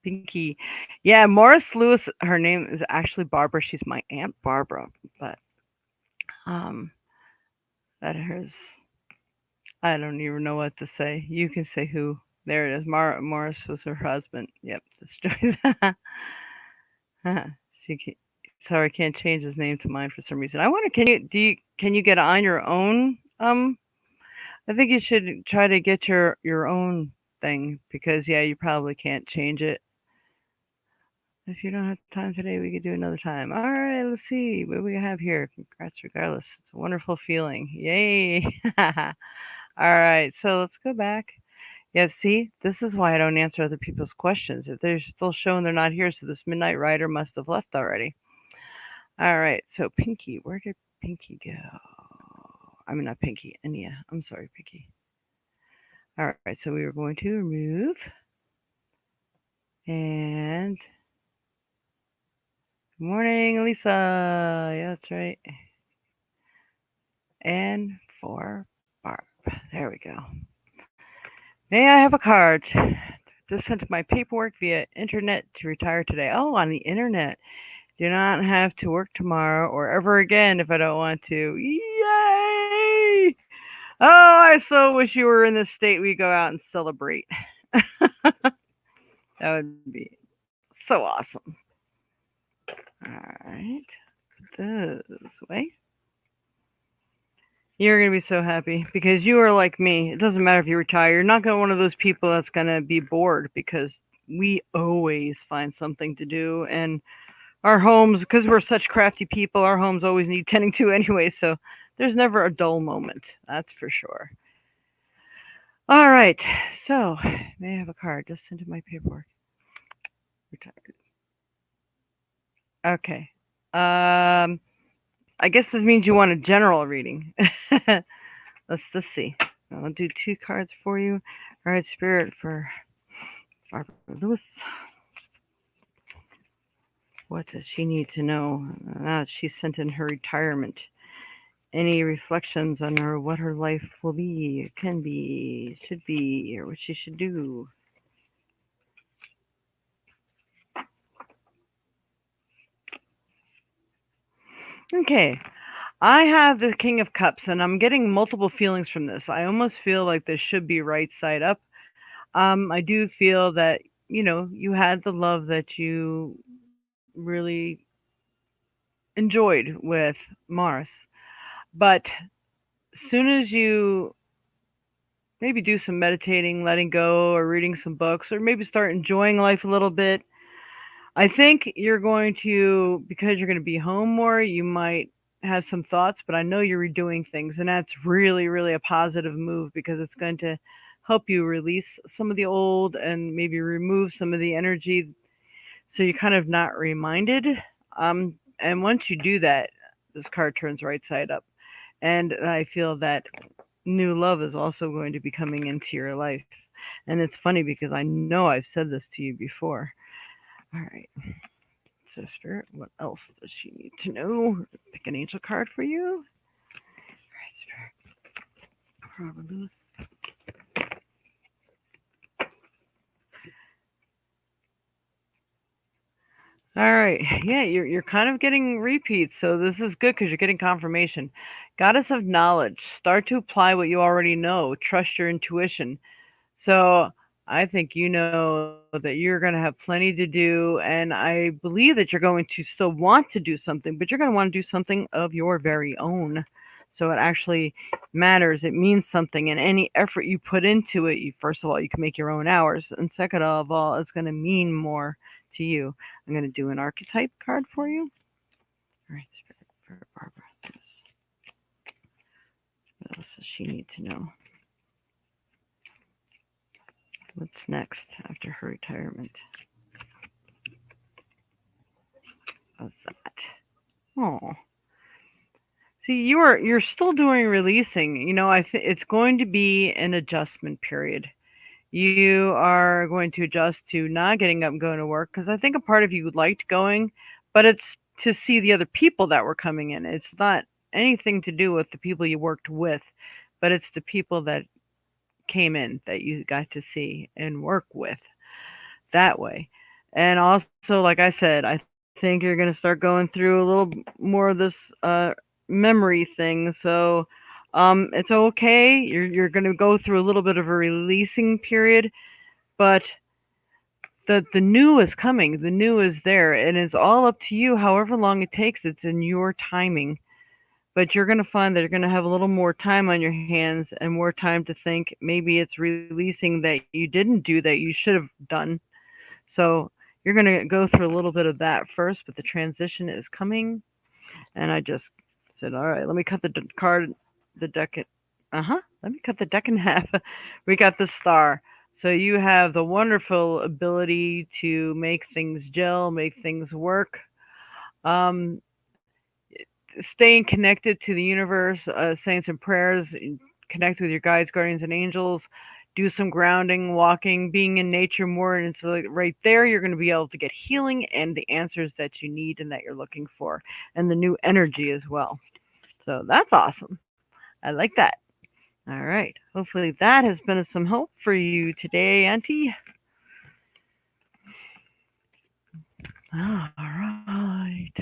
Pinky. Yeah, Morris Lewis, her name is actually Barbara. She's my Aunt Barbara. But um that hers, I don't even know what to say. You can say who. There it is. Morris was her husband. Yep. She can, sorry, I can't change his name to mine for some reason. I wonder, can you get on your own? I think you should try to get your own thing because yeah, you probably can't change it. If you don't have time today, we could do another time. All right, let's see what we have here. Congrats, regardless. It's a wonderful feeling. Yay! All right, so let's go back. Yeah, see, this is why I don't answer other people's questions. If they're still showing they're not here, so this Midnight Rider must have left already. All right, so Pinky, where did Pinky go? I mean, not Pinky, Ania. I'm sorry, Pinky. All right, so we are going to remove and good morning, Lisa. Yeah, that's right. And for Barb. There we go. May I have a card? Just sent my paperwork via internet to retire today. Oh, on the internet. Do not have to work tomorrow or ever again if I don't want to. Yay! Oh, I so wish you were in this state we go out and celebrate. That would be so awesome. All right. This way. You're going to be so happy because you are like me. It doesn't matter if you retire. You're not going to one of those people that's going to be bored because we always find something to do. And our homes, because we're such crafty people, our homes always need tending to anyway. So there's never a dull moment. That's for sure. All right. So may I have a card? Just into my paperwork. Retired. Okay. I guess this means you want a general reading. Let's see. I'll do 2 cards for you. All right, Spirit for Barbara Lewis. What does she need to know? She's sent in her retirement. Any reflections on her what her life will be, can be, should be, or what she should do? Okay. I have the King of Cups, and I'm getting multiple feelings from this. I almost feel like this should be right side up. I do feel that, you had the love that you really enjoyed with Mars. But as soon as you maybe do some meditating, letting go, or reading some books, or maybe start enjoying life a little bit, I think you're going to, because you're going to be home more, you might have some thoughts, but I know you're redoing things, and that's really, really a positive move because it's going to help you release some of the old and maybe remove some of the energy so you're kind of not reminded. And once you do that, this card turns right side up. And I feel that new love is also going to be coming into your life. And it's funny because I know I've said this to you before. All right. So, Spirit, what else does she need to know? Pick an angel card for you. All right, Spirit. Probably. All right. Yeah, you're kind of getting repeats, so this is good because you're getting confirmation. Goddess of knowledge. Start to apply what you already know. Trust your intuition. So I think you know that you're going to have plenty to do, and I believe that you're going to still want to do something, but you're going to want to do something of your very own. So it actually matters. It means something, and any effort you put into it, first of all, you can make your own hours, and second of all, it's going to mean more to you. I'm going to do an archetype card for you. All right, Spirit for Barbara. What else does she need to know? What's next after her retirement? What's that? Oh, see, you're still doing releasing. You know, it's going to be an adjustment period. You are going to adjust to not getting up and going to work because I think a part of you liked going, but it's to see the other people that were coming in. It's not anything to do with the people you worked with, but it's the people that came in that you got to see and work with that way. And also, like I said, I think you're going to start going through a little more of this memory thing. So it's okay. You're going to go through a little bit of a releasing period, but the new is coming. The new is there, and it's all up to you. However long it takes, it's in your timing. But you're going to find that you're going to have a little more time on your hands and more time to think. Maybe it's releasing that you didn't do that you should have done. So you're going to go through a little bit of that first, but the transition is coming. And I just said, all right, let me cut the deck. Let me cut the deck in half. We got the star. So you have the wonderful ability to make things gel, make things work. Um, Staying connected to the universe, saying some prayers, connect with your guides, guardians, and angels. Do some grounding, walking, being in nature more, and so like right there, you're going to be able to get healing and the answers that you need and that you're looking for, and the new energy as well. So that's awesome. I like that. All right. Hopefully that has been of some help for you today, Auntie. All right.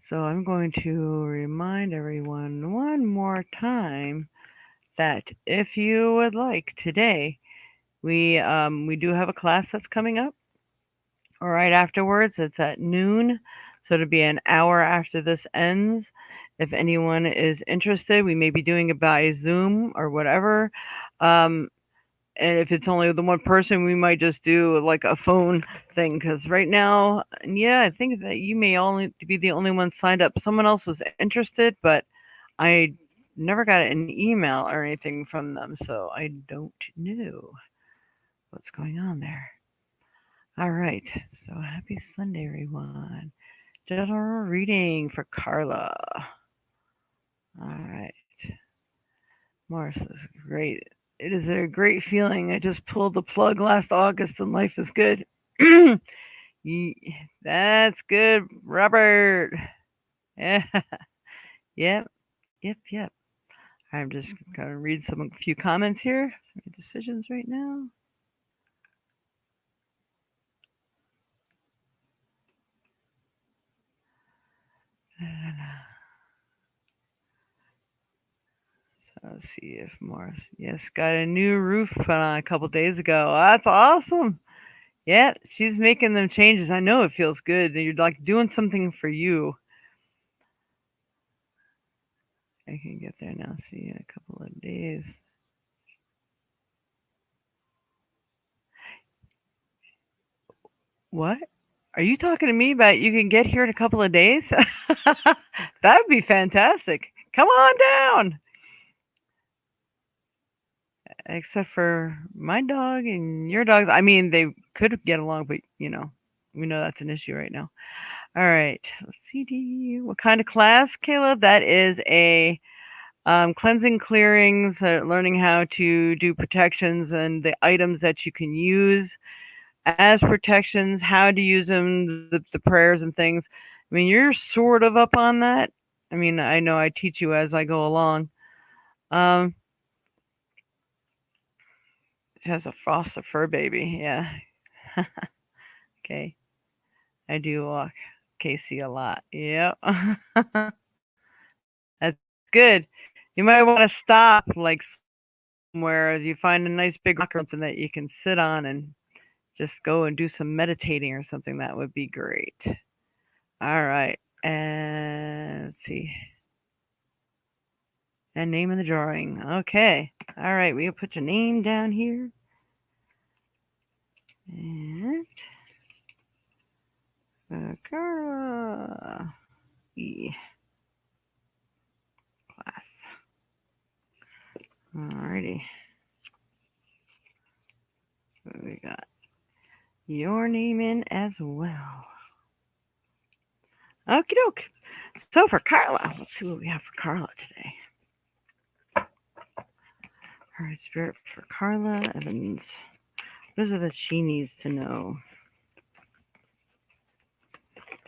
So I'm going to remind everyone one more time that if you would like today, we do have a class that's coming up. All right, afterwards, it's at noon, so it'll be an hour after this ends. If anyone is interested, we may be doing it by Zoom or whatever. Um, and if it's only the one person, we might just do like a phone thing. Because right now, yeah, I think that you may only be the only one signed up. Someone else was interested, but I never got an email or anything from them, so I don't know what's going on there. All right, so happy Sunday, everyone. General reading for Carla. All right, Mars is great. It is a great feeling. I just pulled the plug last August and life is good. That's good, Robert. Yeah, yep, yep. I'm just going to read a few comments here. Some decisions right now. So let's see if Mars. Yes, got a new roof put on a couple days ago. That's awesome. Yeah, she's making them changes. I know it feels good. You're like doing something for you. I can get there now. See you in a couple of days. What? Are you talking to me about you can get here in a couple of days? That would be fantastic. Come on down. Except for my dog and your dogs. I mean, they could get along, but we know that's an issue right now. All right. Let's see. What kind of class, Caleb? That is a cleansing clearings, learning how to do protections and the items that you can use as protections, how to use them, the prayers and things. I mean, you're sort of up on that. I mean, I know I teach you as I go along. It has a frost of fur baby. Yeah. Okay. I do walk Casey a lot. Yep. That's good. You might want to stop like somewhere you find a nice big rock or something that you can sit on and just go and do some meditating or something. That would be great. All right. And let's see. And name in the drawing. Okay. All right. We'll put your name down here. And Carla. Class. Alrighty. What we got? Your name in as well. Okie doke. So for Carla, let's see what we have for Carla today. Alright, Spirit for Carla Evans. What is it that she needs to know?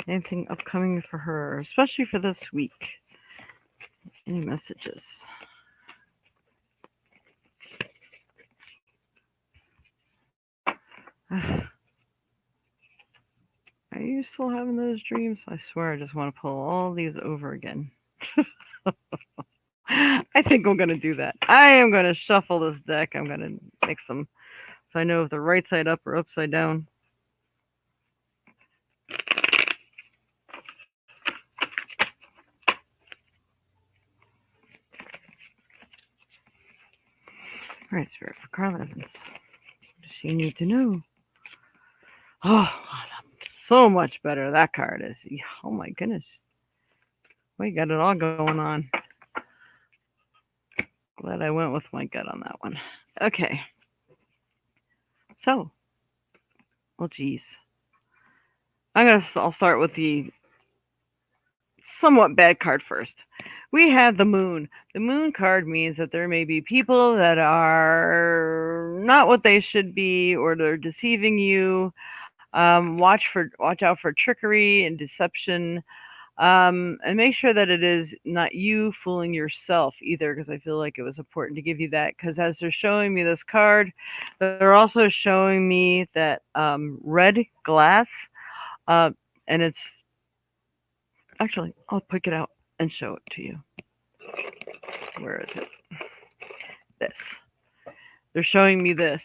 Anything upcoming for her, especially for this week? Any messages? Are you still having those dreams? I swear I just want to pull all these over again. I think I'm going to do that. I am going to shuffle this deck. I'm going to mix them so I know if they're right side up or upside down. All right, Spirit for Carla Evans. What does she need to know? Oh, so much better that card is. Oh my goodness. We got it all going on. Glad I went with my gut on that one. Okay. So, well, geez. I'll start with the somewhat bad card first. We have the Moon. The Moon card means that there may be people that are not what they should be, or they're deceiving you. Watch out for trickery and deception. And make sure that it is not you fooling yourself either, because I feel like it was important to give you that, because as they're showing me this card, they're also showing me that red glass, and it's actually, I'll pick it out and show it to you. Where is it? This. They're showing me this.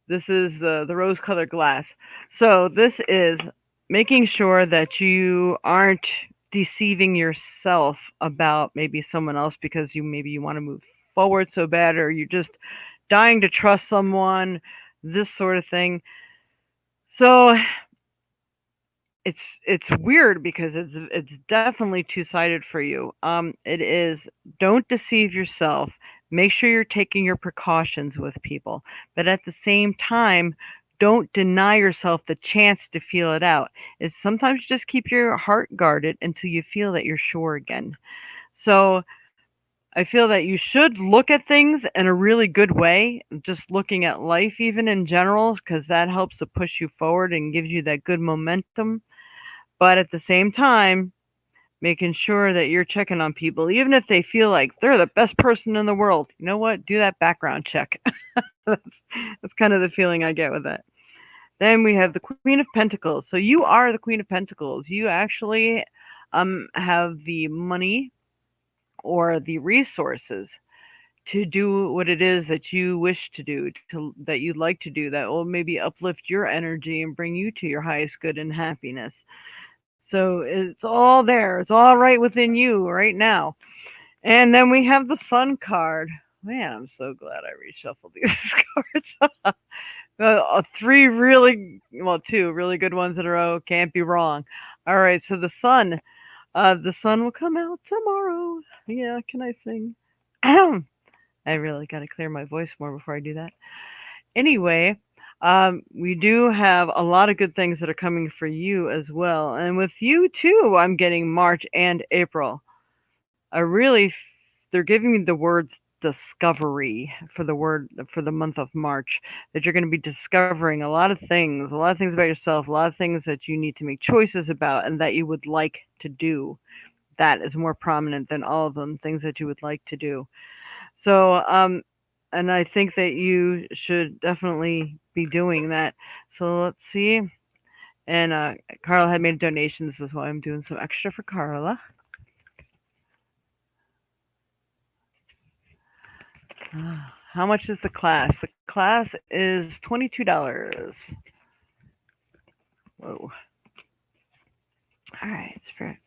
This is the rose-colored glass. So this is making sure that you aren't deceiving yourself about maybe someone else because you want to move forward so bad, or you're just dying to trust someone, this sort of thing. So it's weird because it's definitely two-sided for you. It is, don't deceive yourself. Make sure you're taking your precautions with people, but at the same time, don't deny yourself the chance to feel it out. It's sometimes just keep your heart guarded until you feel that you're sure again. So I feel that you should look at things in a really good way, just looking at life even in general, because that helps to push you forward and gives you that good momentum. But at the same time, making sure that you're checking on people, even if they feel like they're the best person in the world. You know what? Do that background check. That's kind of the feeling I get with it. Then we have the Queen of Pentacles. So you are the Queen of Pentacles. You actually have the money or the resources to do what it is that you wish to do, that you'd like to do, that will maybe uplift your energy and bring you to your highest good and happiness. So it's all there. It's all right within you right now. And then we have the Sun card. Man, I'm so glad I reshuffled these cards. Two really good ones in a row. Can't be wrong. All right, so the sun will come out tomorrow. Yeah, can I sing? I really got to clear my voice more before I do that. Anyway, we do have a lot of good things that are coming for you as well. And with you too, I'm getting March and April. They're giving me the words discovery for the month of March, that you're going to be discovering a lot of things about yourself, a lot of things that you need to make choices about and that you would like to do. That is more prominent than all of them, things that you would like to do. So, and I think that you should definitely be doing that. So let's see. And Carla had made a donation. This is why I'm doing some extra for Carla. How much is the class? The class is $22. Whoa. All right, Spirit.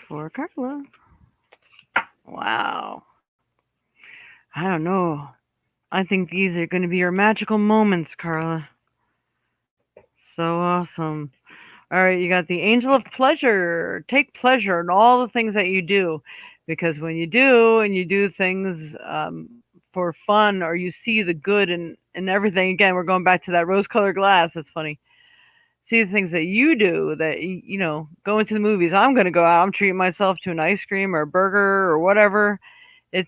For Carla. Wow. I don't know. I think these are going to be your magical moments, Carla. So awesome. All right, you got the angel of pleasure. Take pleasure in all the things that you do, because when you do things for fun, or you see the good in everything. Again, we're going back to that rose-colored glass. That's funny. See the things that you do, that going to the movies. I'm going to go out. I'm treating myself to an ice cream or a burger or whatever.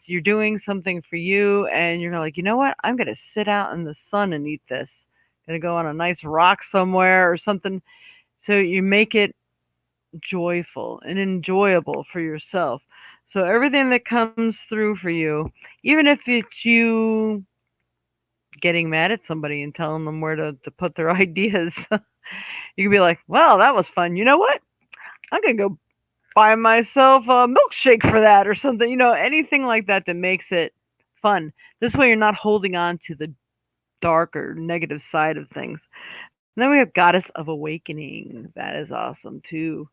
You're doing something for you, and you're like, you know what? I'm going to sit out in the sun and eat this. Going to go on a nice rock somewhere or something. So you make it joyful and enjoyable for yourself. So everything that comes through for you, even if it's you getting mad at somebody and telling them where to put their ideas, you can be like, well, that was fun. You know what? I'm going to go buy myself a milkshake for that or something. Anything like that that makes it fun. This way you're not holding on to the dark or negative side of things. And then we have Goddess of Awakening. That is awesome too.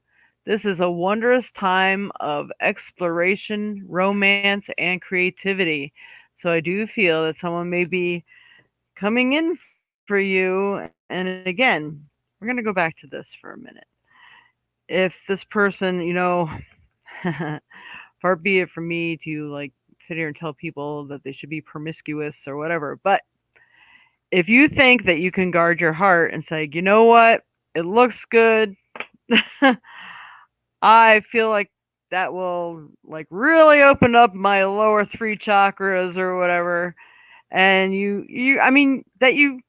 This is a wondrous time of exploration, romance, and creativity. So I do feel that someone may be coming in for you. And again, we're going to go back to this for a minute. If this person, far be it from me to like sit here and tell people that they should be promiscuous or whatever, but if you think that you can guard your heart and say, you know what, it looks good, I feel like that will like really open up my lower three chakras or whatever, and I mean that you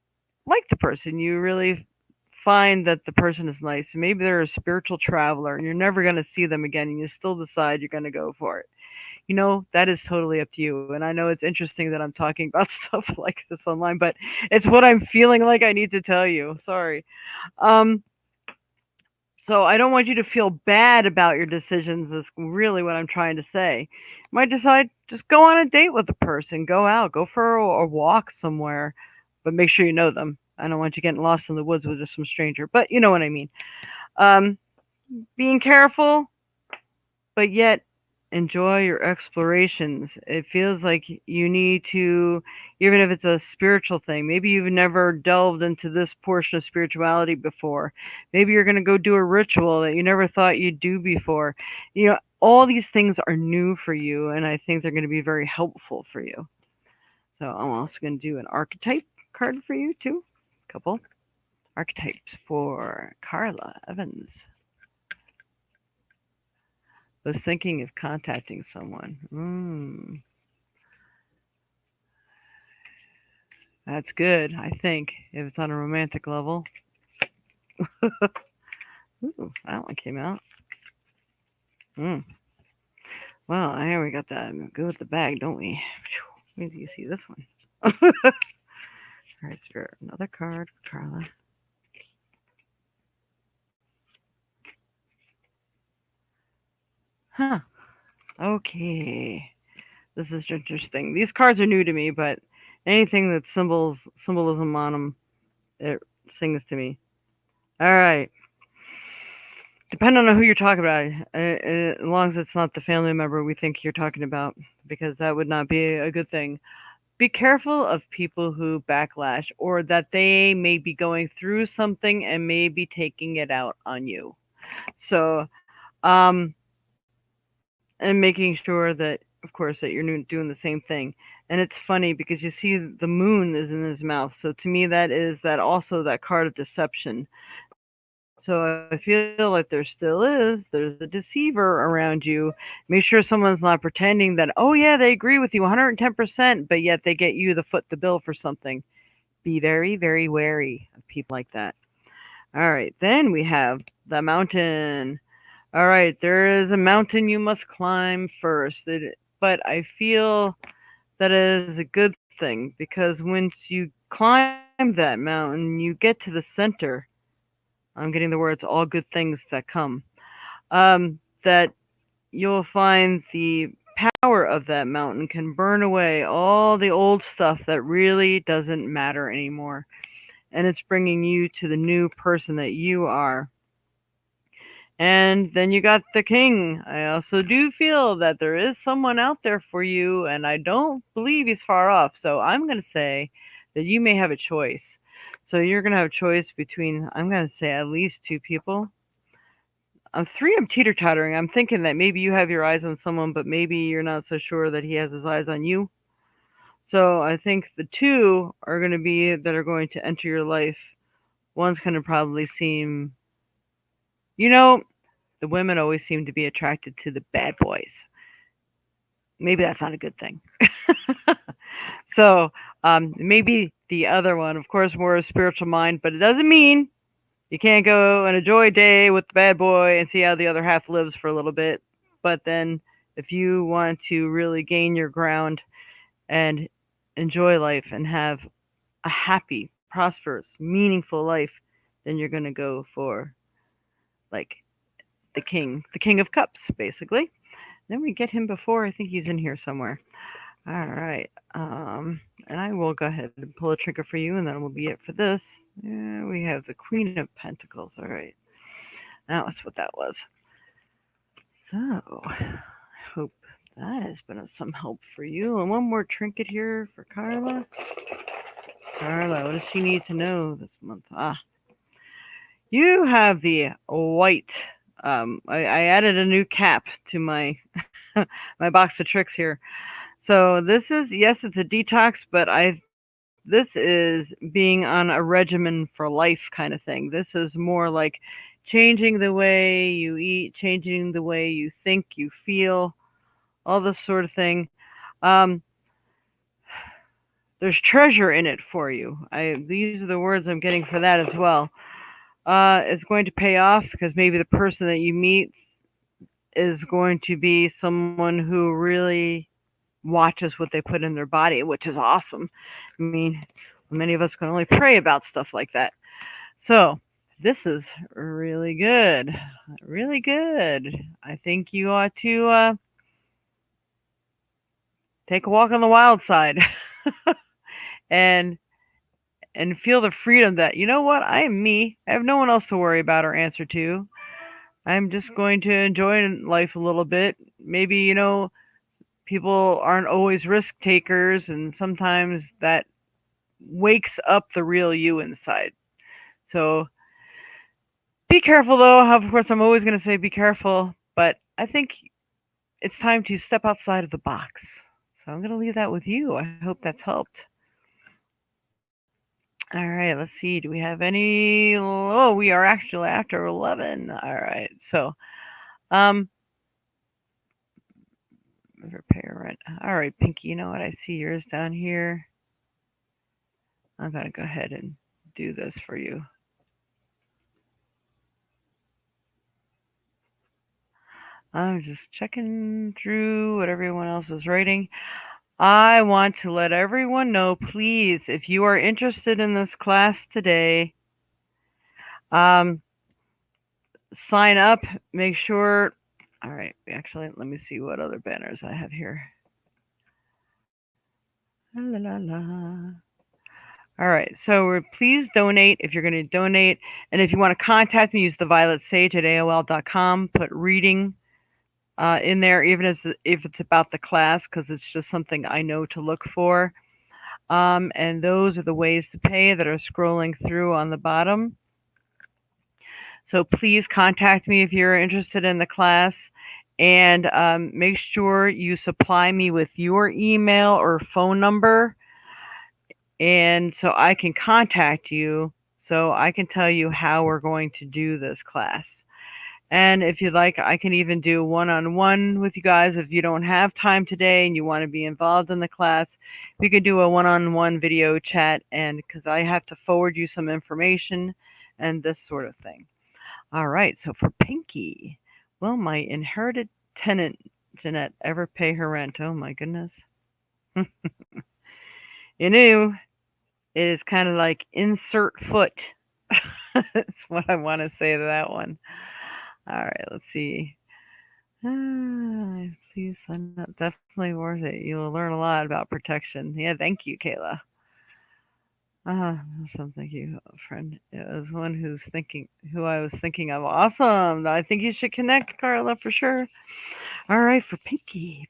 like the person, you really find that the person is nice. Maybe they're a spiritual traveler and you're never going to see them again, and you still decide you're going to go for it. That is totally up to you. And I know it's interesting that I'm talking about stuff like this online, but it's what I'm feeling like I need to tell you. Sorry. Um, so I don't want you to feel bad about your decisions, is really what I'm trying to say. You might decide, just go on a date with a person, go out, go for a walk somewhere, but make sure you know them. I don't want you getting lost in the woods with just some stranger, but you know what I mean. Um, Being careful, but yet enjoy your explorations. It feels like you need to, even if it's a spiritual thing, maybe you've never delved into this portion of spirituality before. Maybe you're going to go do a ritual that you never thought you'd do before. All these things are new for you, and I think they're going to be very helpful for you. So I'm also going to do an archetype card for you too. Couple archetypes for Carla Evans. Was thinking of contacting someone. That's good, I think, if it's on a romantic level. Ooh, that one came out. Well, here we got that. Go with the bag, don't we? Where do you see this one? All right, Spirit. Another card for Carla. Huh. Okay. This is interesting. These cards are new to me, but anything that symbolism on them, it sings to me. All right. Depending on who you're talking about, as long as it's not the family member we think you're talking about, because that would not be a good thing. be careful of people who backlash or that they may be going through something and may be taking it out on you. So, and making sure that, of course, that you're doing the same thing. And it's funny because you see the moon is in his mouth. So to me, that is that also that card of deception. So I feel like there still is. There's a deceiver around you. Make sure someone's not pretending that, oh, yeah, they agree with you 110%, but yet they get you the foot the bill for something. Be very, very wary of people like that. All right. Then we have the mountain. All right. There is a mountain you must climb first. But I feel that is a good thing because once you climb that mountain, you get to the center. I'm getting the words all good things that come. That you'll find the power of that mountain can burn away all the old stuff that really doesn't matter anymore. And it's bringing you to the new person that you are. And then you got the king. I also do feel that there is someone out there for you, and I don't believe he's far off. So I'm going to say that you may have a choice. So you're going to have a choice between, I'm going to say, at least two people. Three, I'm teeter-tottering. I'm thinking that maybe you have your eyes on someone, but maybe you're not so sure that he has his eyes on you. So I think the two are going to be that are going to enter your life. One's going to probably seem, the women always seem to be attracted to the bad boys. Maybe that's not a good thing. So maybe the other one, of course, more a spiritual mind, but it doesn't mean you can't go and enjoy a day with the bad boy and see how the other half lives for a little bit. But then if you want to really gain your ground and enjoy life and have a happy, prosperous, meaningful life, then you're going to go for like the king of cups, basically. Then we get him before. I think he's in here somewhere. All right. And I will go ahead and pull a trigger for you, and that will be it for this. Yeah, we have the Queen of Pentacles. All right. That's what that was. So, I hope that has been of some help for you. And one more trinket here for Carla. Carla, what does she need to know this month? You have the white. I added a new cap to my my box of tricks here. So this is, yes, it's a detox, but this is being on a regimen for life kind of thing. This is more like changing the way you eat, changing the way you think, you feel, all this sort of thing. There's treasure in it for you. These are the words I'm getting for that as well. It's going to pay off because maybe the person that you meet is going to be someone who really watches what they put in their body, which is awesome. I mean, many of us can only pray about stuff like that. So this is really good. Really good. I think you ought to take a walk on the wild side and feel the freedom that, you know what, I am me. I have no one else to worry about or answer to. I'm just going to enjoy life a little bit. Maybe, people aren't always risk takers, and sometimes that wakes up the real you inside. So be careful, though. Of course, I'm always going to say be careful, but I think it's time to step outside of the box. So I'm going to leave that with you. I hope that's helped. All right, let's see. Do we have any? Oh, we are actually after 11. All right, so repair rent. All right, Pinky, you know what? I see yours down here. I'm going to go ahead and do this for you. I'm just checking through what everyone else is writing. I want to let everyone know, please, if you are interested in this class today, sign up. Make sure. All right, actually, let me see what other banners I have here. La, la, la. All right, so please donate if you're going to donate. And if you want to contact me, use TheVioletSage at AOL.com. Put reading in there, even if it's about the class, because it's just something I know to look for. And those are the ways to pay that are scrolling through on the bottom. So please contact me if you're interested in the class, and make sure you supply me with your email or phone number, and so I can contact you so I can tell you how we're going to do this class. And if you'd like, I can even do one-on-one with you guys if you don't have time today and you want to be involved in the class. We could do a one-on-one video chat, and because I have to forward you some information and this sort of thing. All right, so for Pinky, will my inherited tenant, Jeanette, ever pay her rent? Oh my goodness. You knew it is kind of like insert foot. That's what I want to say to that one. All right, let's see. Please sign up. Definitely worth it. You'll learn a lot about protection. Yeah, thank you, Kayla. Awesome. Thank you, friend. It was one who I was thinking of. Awesome. I think you should connect, Carla, for sure. All right, for Pinky.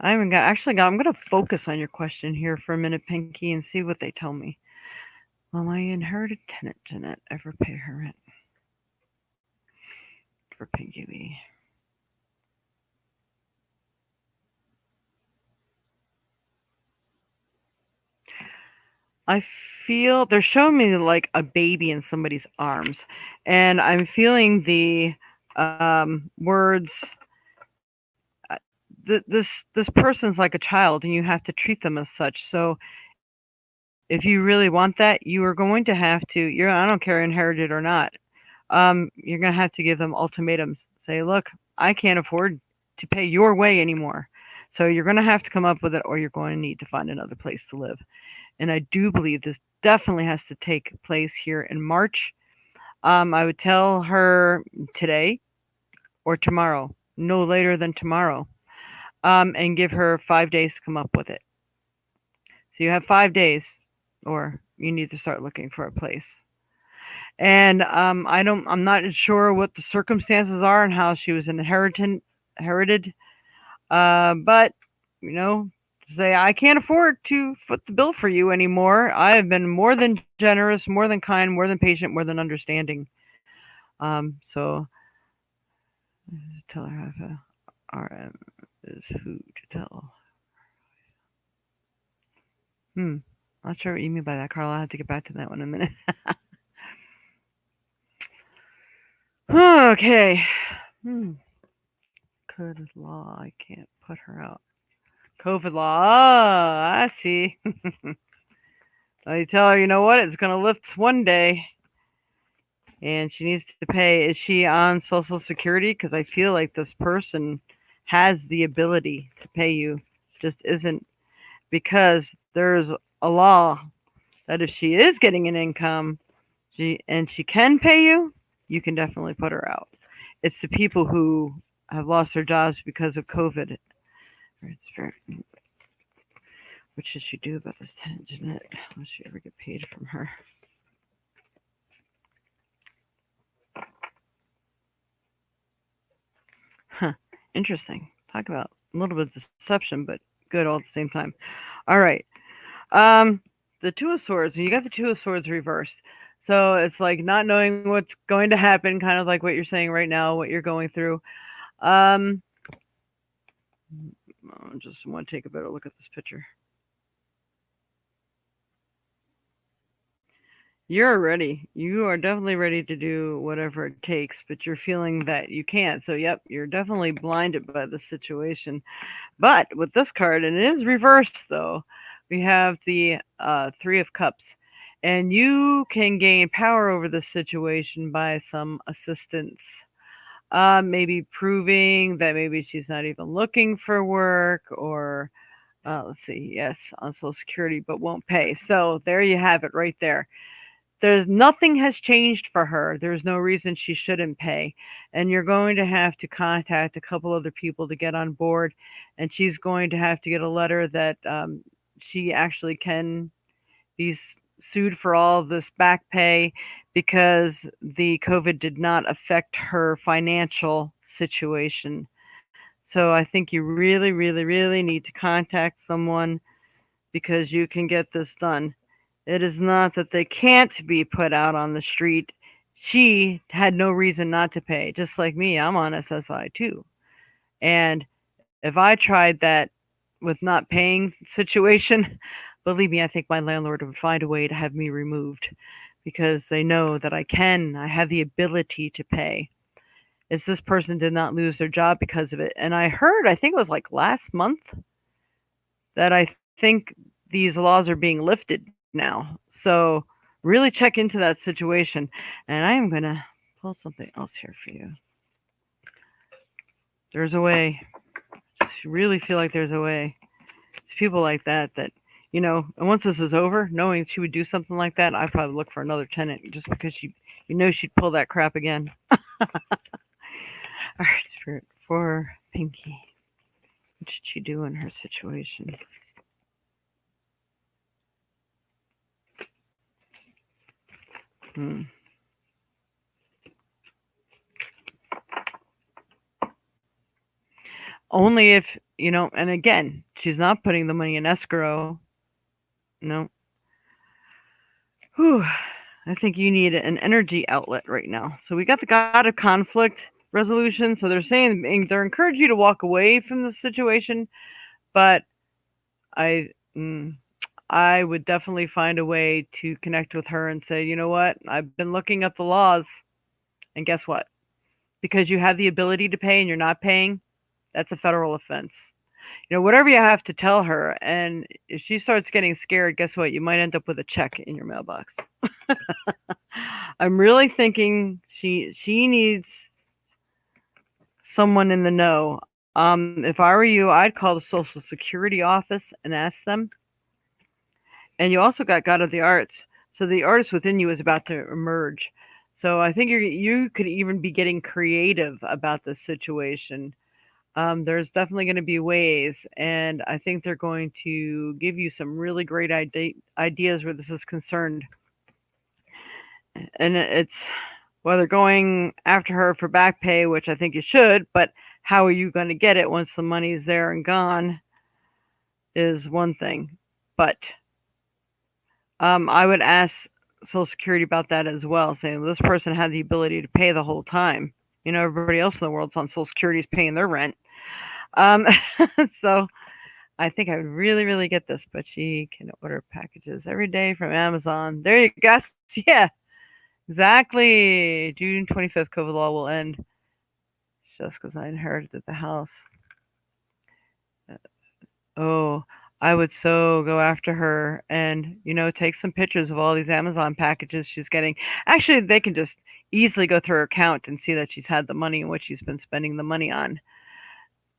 I'm gonna focus on your question here for a minute, Pinky, and see what they tell me. Will my inherited tenant, Jeanette, ever pay her rent? For Pinky Lee. I feel they're showing me like a baby in somebody's arms, and I'm feeling the words. This person's like a child, and you have to treat them as such. So, if you really want that, you are going to have to. I don't care, inherited or not. You're going to have to give them ultimatums. Say, look, I can't afford to pay your way anymore. So you're going to have to come up with it, or you're going to need to find another place to live. And I do believe this definitely has to take place here in March. I would tell her today or tomorrow, no later than tomorrow, and give her 5 days to come up with it. So you have 5 days, or you need to start looking for a place. And I'm not sure what the circumstances are and how she was inherited. But say I can't afford to foot the bill for you anymore. I have been more than generous, more than kind, more than patient, more than understanding. So tell her I have a RM is who to tell. Not sure what you mean by that, Carla. I have to get back to that one in a minute. Okay. COVID law. I can't put her out. COVID law. Oh, I see. I tell her, you know what? It's going to lift one day. And she needs to pay. Is she on Social Security? Because I feel like this person has the ability to pay you. Just isn't, because there's a law that if she is getting an income and she can pay you, you can definitely put her out. It's the people who have lost their jobs because of COVID. What should she do about this tenant, Jeanette? Will she ever get paid from her? Huh. Interesting. Talk about a little bit of deception, but good all at the same time. All right. The Two of Swords. You got the Two of Swords reversed. So it's like not knowing what's going to happen, kind of like what you're saying right now, what you're going through. I just want to take a better look at this picture. You're ready. You are definitely ready to do whatever it takes, but you're feeling that you can't. So, yep, you're definitely blinded by the situation. But with this card, and it is reversed though, we have the Three of Cups. And you can gain power over the situation by some assistance. Maybe proving that maybe she's not even looking for work, or let's see, yes, on Social Security, but won't pay. So there you have it right there. There's nothing has changed for her. There's no reason she shouldn't pay. And you're going to have to contact a couple other people to get on board. And she's going to have to get a letter that she actually can be sued for all of this back pay, because the COVID did not affect her financial situation. So I think you really, really, really need to contact someone because you can get this done. It is not that they can't be put out on the street. She had no reason not to pay. Just like me, I'm on SSI too. And if I tried that with not paying situation, believe me, I think my landlord would find a way to have me removed because they know that I have the ability to pay. It's this person did not lose their job because of it. And I heard, I think it was like last month, that I think these laws are being lifted now. So really check into that situation. And I am going to pull something else here for you. There's a way. Just really feel like there's a way. It's people like that that, and once this is over, knowing she would do something like that, I'd probably look for another tenant just because she'd pull that crap again. All right, Spirit, for Pinky. What should she do in her situation? Only if, and again, she's not putting the money in escrow. No. Whew. I think you need an energy outlet right now. So we got the God of Conflict resolution. So they're saying they're encouraging you to walk away from the situation, but I would definitely find a way to connect with her and say, you know what? I've been looking at the laws, and guess what? Because you have the ability to pay and you're not paying, that's a federal offense. Whatever you have to tell her, and if she starts getting scared, guess what? You might end up with a check in your mailbox. I'm really thinking she needs someone in the know. If I were you, I'd call the Social Security office and ask them. And you also got God of the Arts. So the artist within you is about to emerge. So I think you could even be getting creative about this situation. There's definitely going to be ways, and I think they're going to give you some really great ideas where this is concerned. And it's whether going after her for back pay, which I think you should, but how are you going to get it once the money's there and gone is one thing. But I would ask Social Security about that as well, saying this person had the ability to pay the whole time. Everybody else in the world's on Social Security is paying their rent. So I think I would really, really get this, but she can order packages every day from Amazon. There you go. Yeah, exactly. June 25th, COVID law will end. Just because I inherited the house. Oh, I would so go after her and, take some pictures of all these Amazon packages she's getting. Actually, they can just easily go through her account and see that she's had the money and what she's been spending the money on.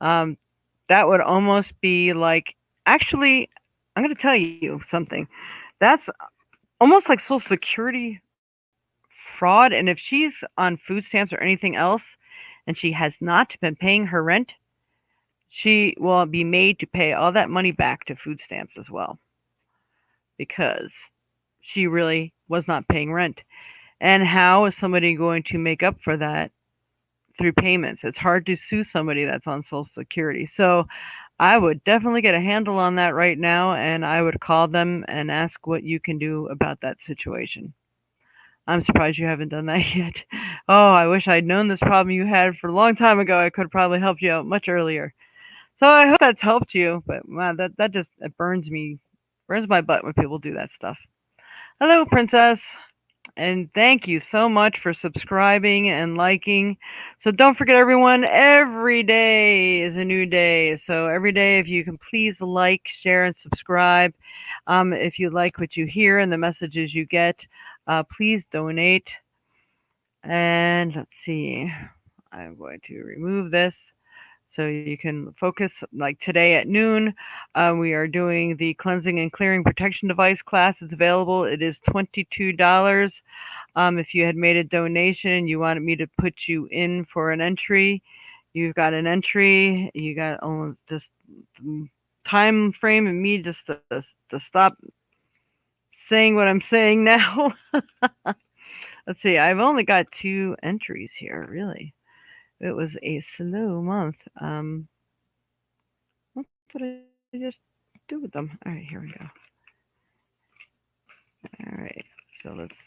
That would almost be like, actually, I'm going to tell you something. That's almost like Social Security fraud. And if she's on food stamps or anything else, and she has not been paying her rent, she will be made to pay all that money back to food stamps as well, because she really was not paying rent. And how is somebody going to make up for that through payments? It's hard to sue somebody that's on Social Security. So I would definitely get a handle on that right now, and I would call them and ask what you can do about that situation. I'm surprised you haven't done that yet. Oh, I wish I'd known this problem you had for a long time ago. I could have probably helped you out much earlier. So I hope that's helped you, but wow, that just it burns my butt when people do that stuff. Hello, Princess. And thank you so much for subscribing and liking. So don't forget, everyone, every day is a new day. So every day, if you can please like, share, and subscribe. If you like what you hear and the messages you get, please donate. And let's see. I'm going to remove this so you can focus. Like today at noon, we are doing the cleansing and clearing protection device class. It's available. It is $22. If you had made a donation, you wanted me to put you in for an entry, you've got an entry. You got just time frame and me just to stop saying what I'm saying now. Let's see. I've only got 2 entries here, really. It was a slow month. What did I just do with them? All right, here we go. All right, so let's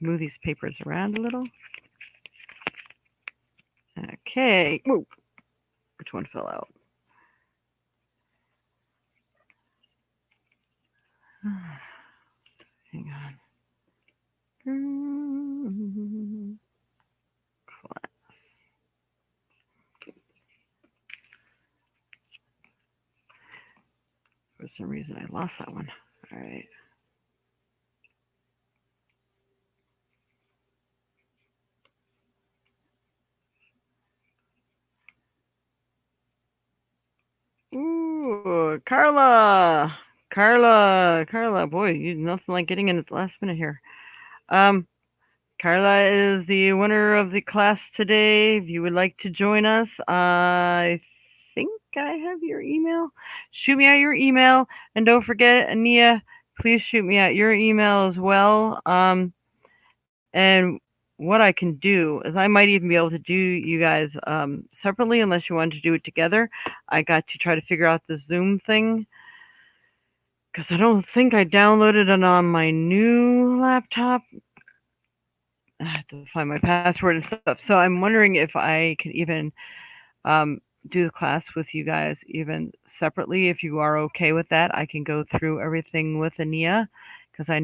move these papers around a little. Okay. Whoa. Which one fell out? Hang on. Class. For some reason, I lost that one. All right. Ooh, Carla. Boy, you nothing like getting in at the last minute here. Carla is the winner of the class today. If you would like to join us, I think I have your email. Shoot me out your email, and don't forget, Ania, please shoot me out your email as well. And what I can do is I might even be able to do you guys separately, unless you wanted to do it together. I got to try to figure out the Zoom thing because I don't think I downloaded it on my new laptop. I have to find my password and stuff. So I'm wondering if I can even do the class with you guys even separately. If you are okay with that, I can go through everything with Ania because I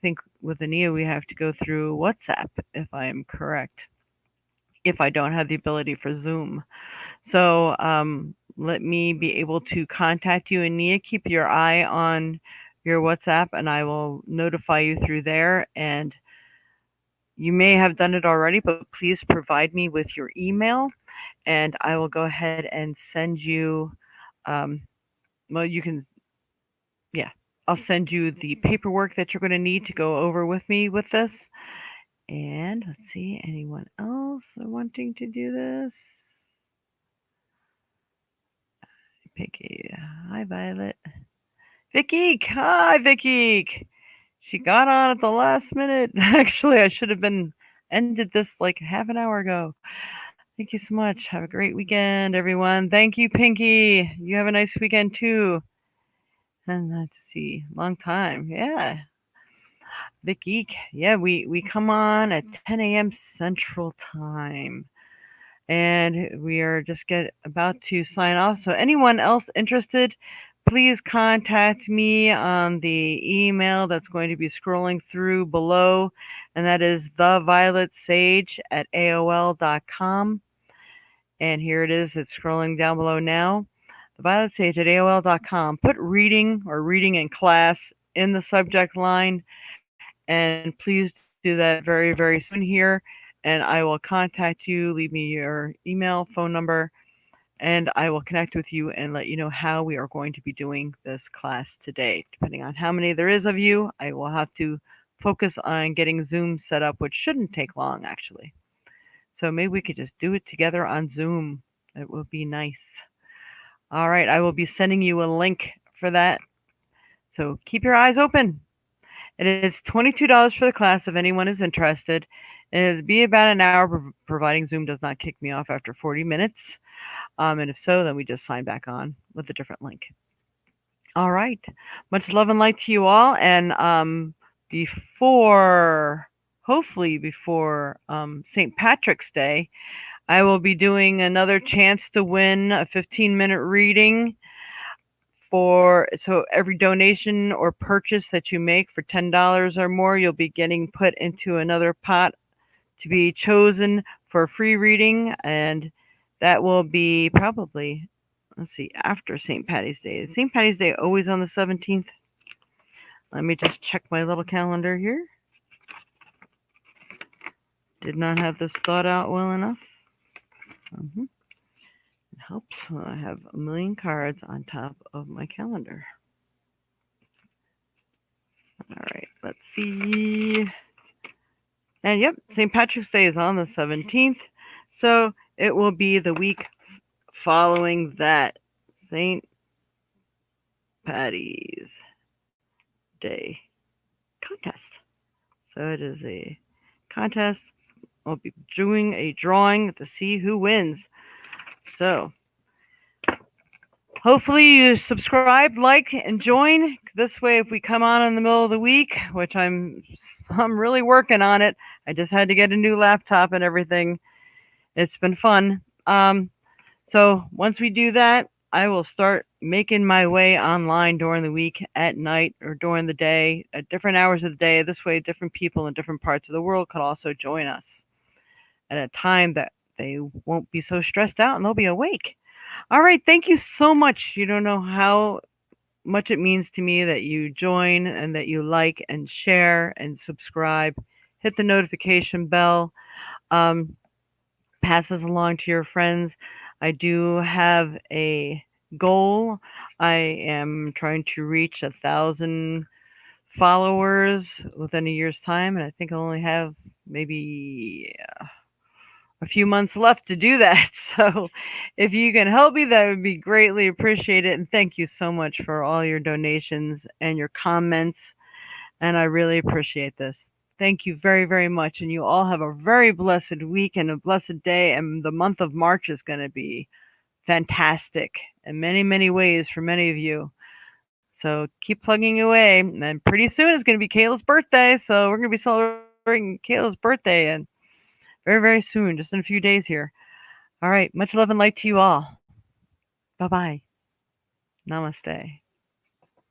think with Ania we have to go through WhatsApp if I am correct. If I don't have the ability for Zoom. So let me be able to contact you, Ania. Keep your eye on your WhatsApp and I will notify you through there. And you may have done it already, but please provide me with your email and I will go ahead and send you, well, you can, yeah, I'll send you the paperwork that you're going to need to go over with me with this. And let's see, anyone else wanting to do this? Picky. Hi, Violet. Vicky. Hi, Vicky. She got on at the last minute. Actually, I should have been ended this like half an hour ago. Thank you so much. Have a great weekend, everyone. Thank you, Pinky. You have a nice weekend too. And let's see, long time. Yeah. The Geek. Yeah, we come on at 10 a.m. Central Time. And we are just about to sign off. So anyone else interested, please contact me on the email that's going to be scrolling through below, and that is TheVioletSage at AOL.com. And here it is. It's scrolling down below now. TheVioletSage at AOL.com. Put reading or reading in class in the subject line, and please do that very, very soon here. And I will contact you. Leave me your email, phone number, and I will connect with you and let you know how we are going to be doing this class today. Depending on how many there is of you, I will have to focus on getting Zoom set up, which shouldn't take long actually. So maybe we could just do it together on Zoom. It would be nice. All right, I will be sending you a link for that. So keep your eyes open. It is $22 for the class if anyone is interested. And it'll be about an hour, providing Zoom does not kick me off after 40 minutes. And if so, then we just sign back on with a different link. All right. Much love and light to you all. And hopefully before St. Patrick's Day, I will be doing another chance to win a 15-minute reading. So every donation or purchase that you make for $10 or more, you'll be getting put into another pot to be chosen for a free reading, and that will be probably, let's see, after St. Patty's Day. Is St. Patty's Day always on the 17th? Let me just check my little calendar here. Did not have this thought out well enough. It helps when I have a million cards on top of my calendar. All right, let's see. And yep, St. Patrick's Day is on the 17th. So it will be the week following that St. Patty's Day contest. So it is a contest. I'll be doing a drawing to see who wins. So Hopefully you subscribe, like, and join. This way, if we come on in the middle of the week, which I'm really working on it. I just had to get a new laptop and everything. It's been fun. So once we do that, I will start making my way online during the week, at night, or during the day, at different hours of the day. This way, different people in different parts of the world could also join us at a time that they won't be so stressed out and they'll be awake. All right, thank you so much. You don't know how much it means to me that you join and that you like and share and subscribe. Hit the notification bell. Um, Pass this along to your friends. I do have a goal. I am trying to reach 1,000 followers within a year's time, and I think I only have maybe a few months left to do that. So if you can help me, that would be greatly appreciated. And thank you so much for all your donations and your comments. And I really appreciate this. Thank you very, very much. And you all have a very blessed week and a blessed day. And the month of March is going to be fantastic in many, many ways for many of you. So keep plugging away. And then pretty soon it's going to be Kayla's birthday. So we're going to be celebrating Kayla's birthday and very, very soon, just in a few days here. All right. Much love and light to you all. Bye bye. Namaste.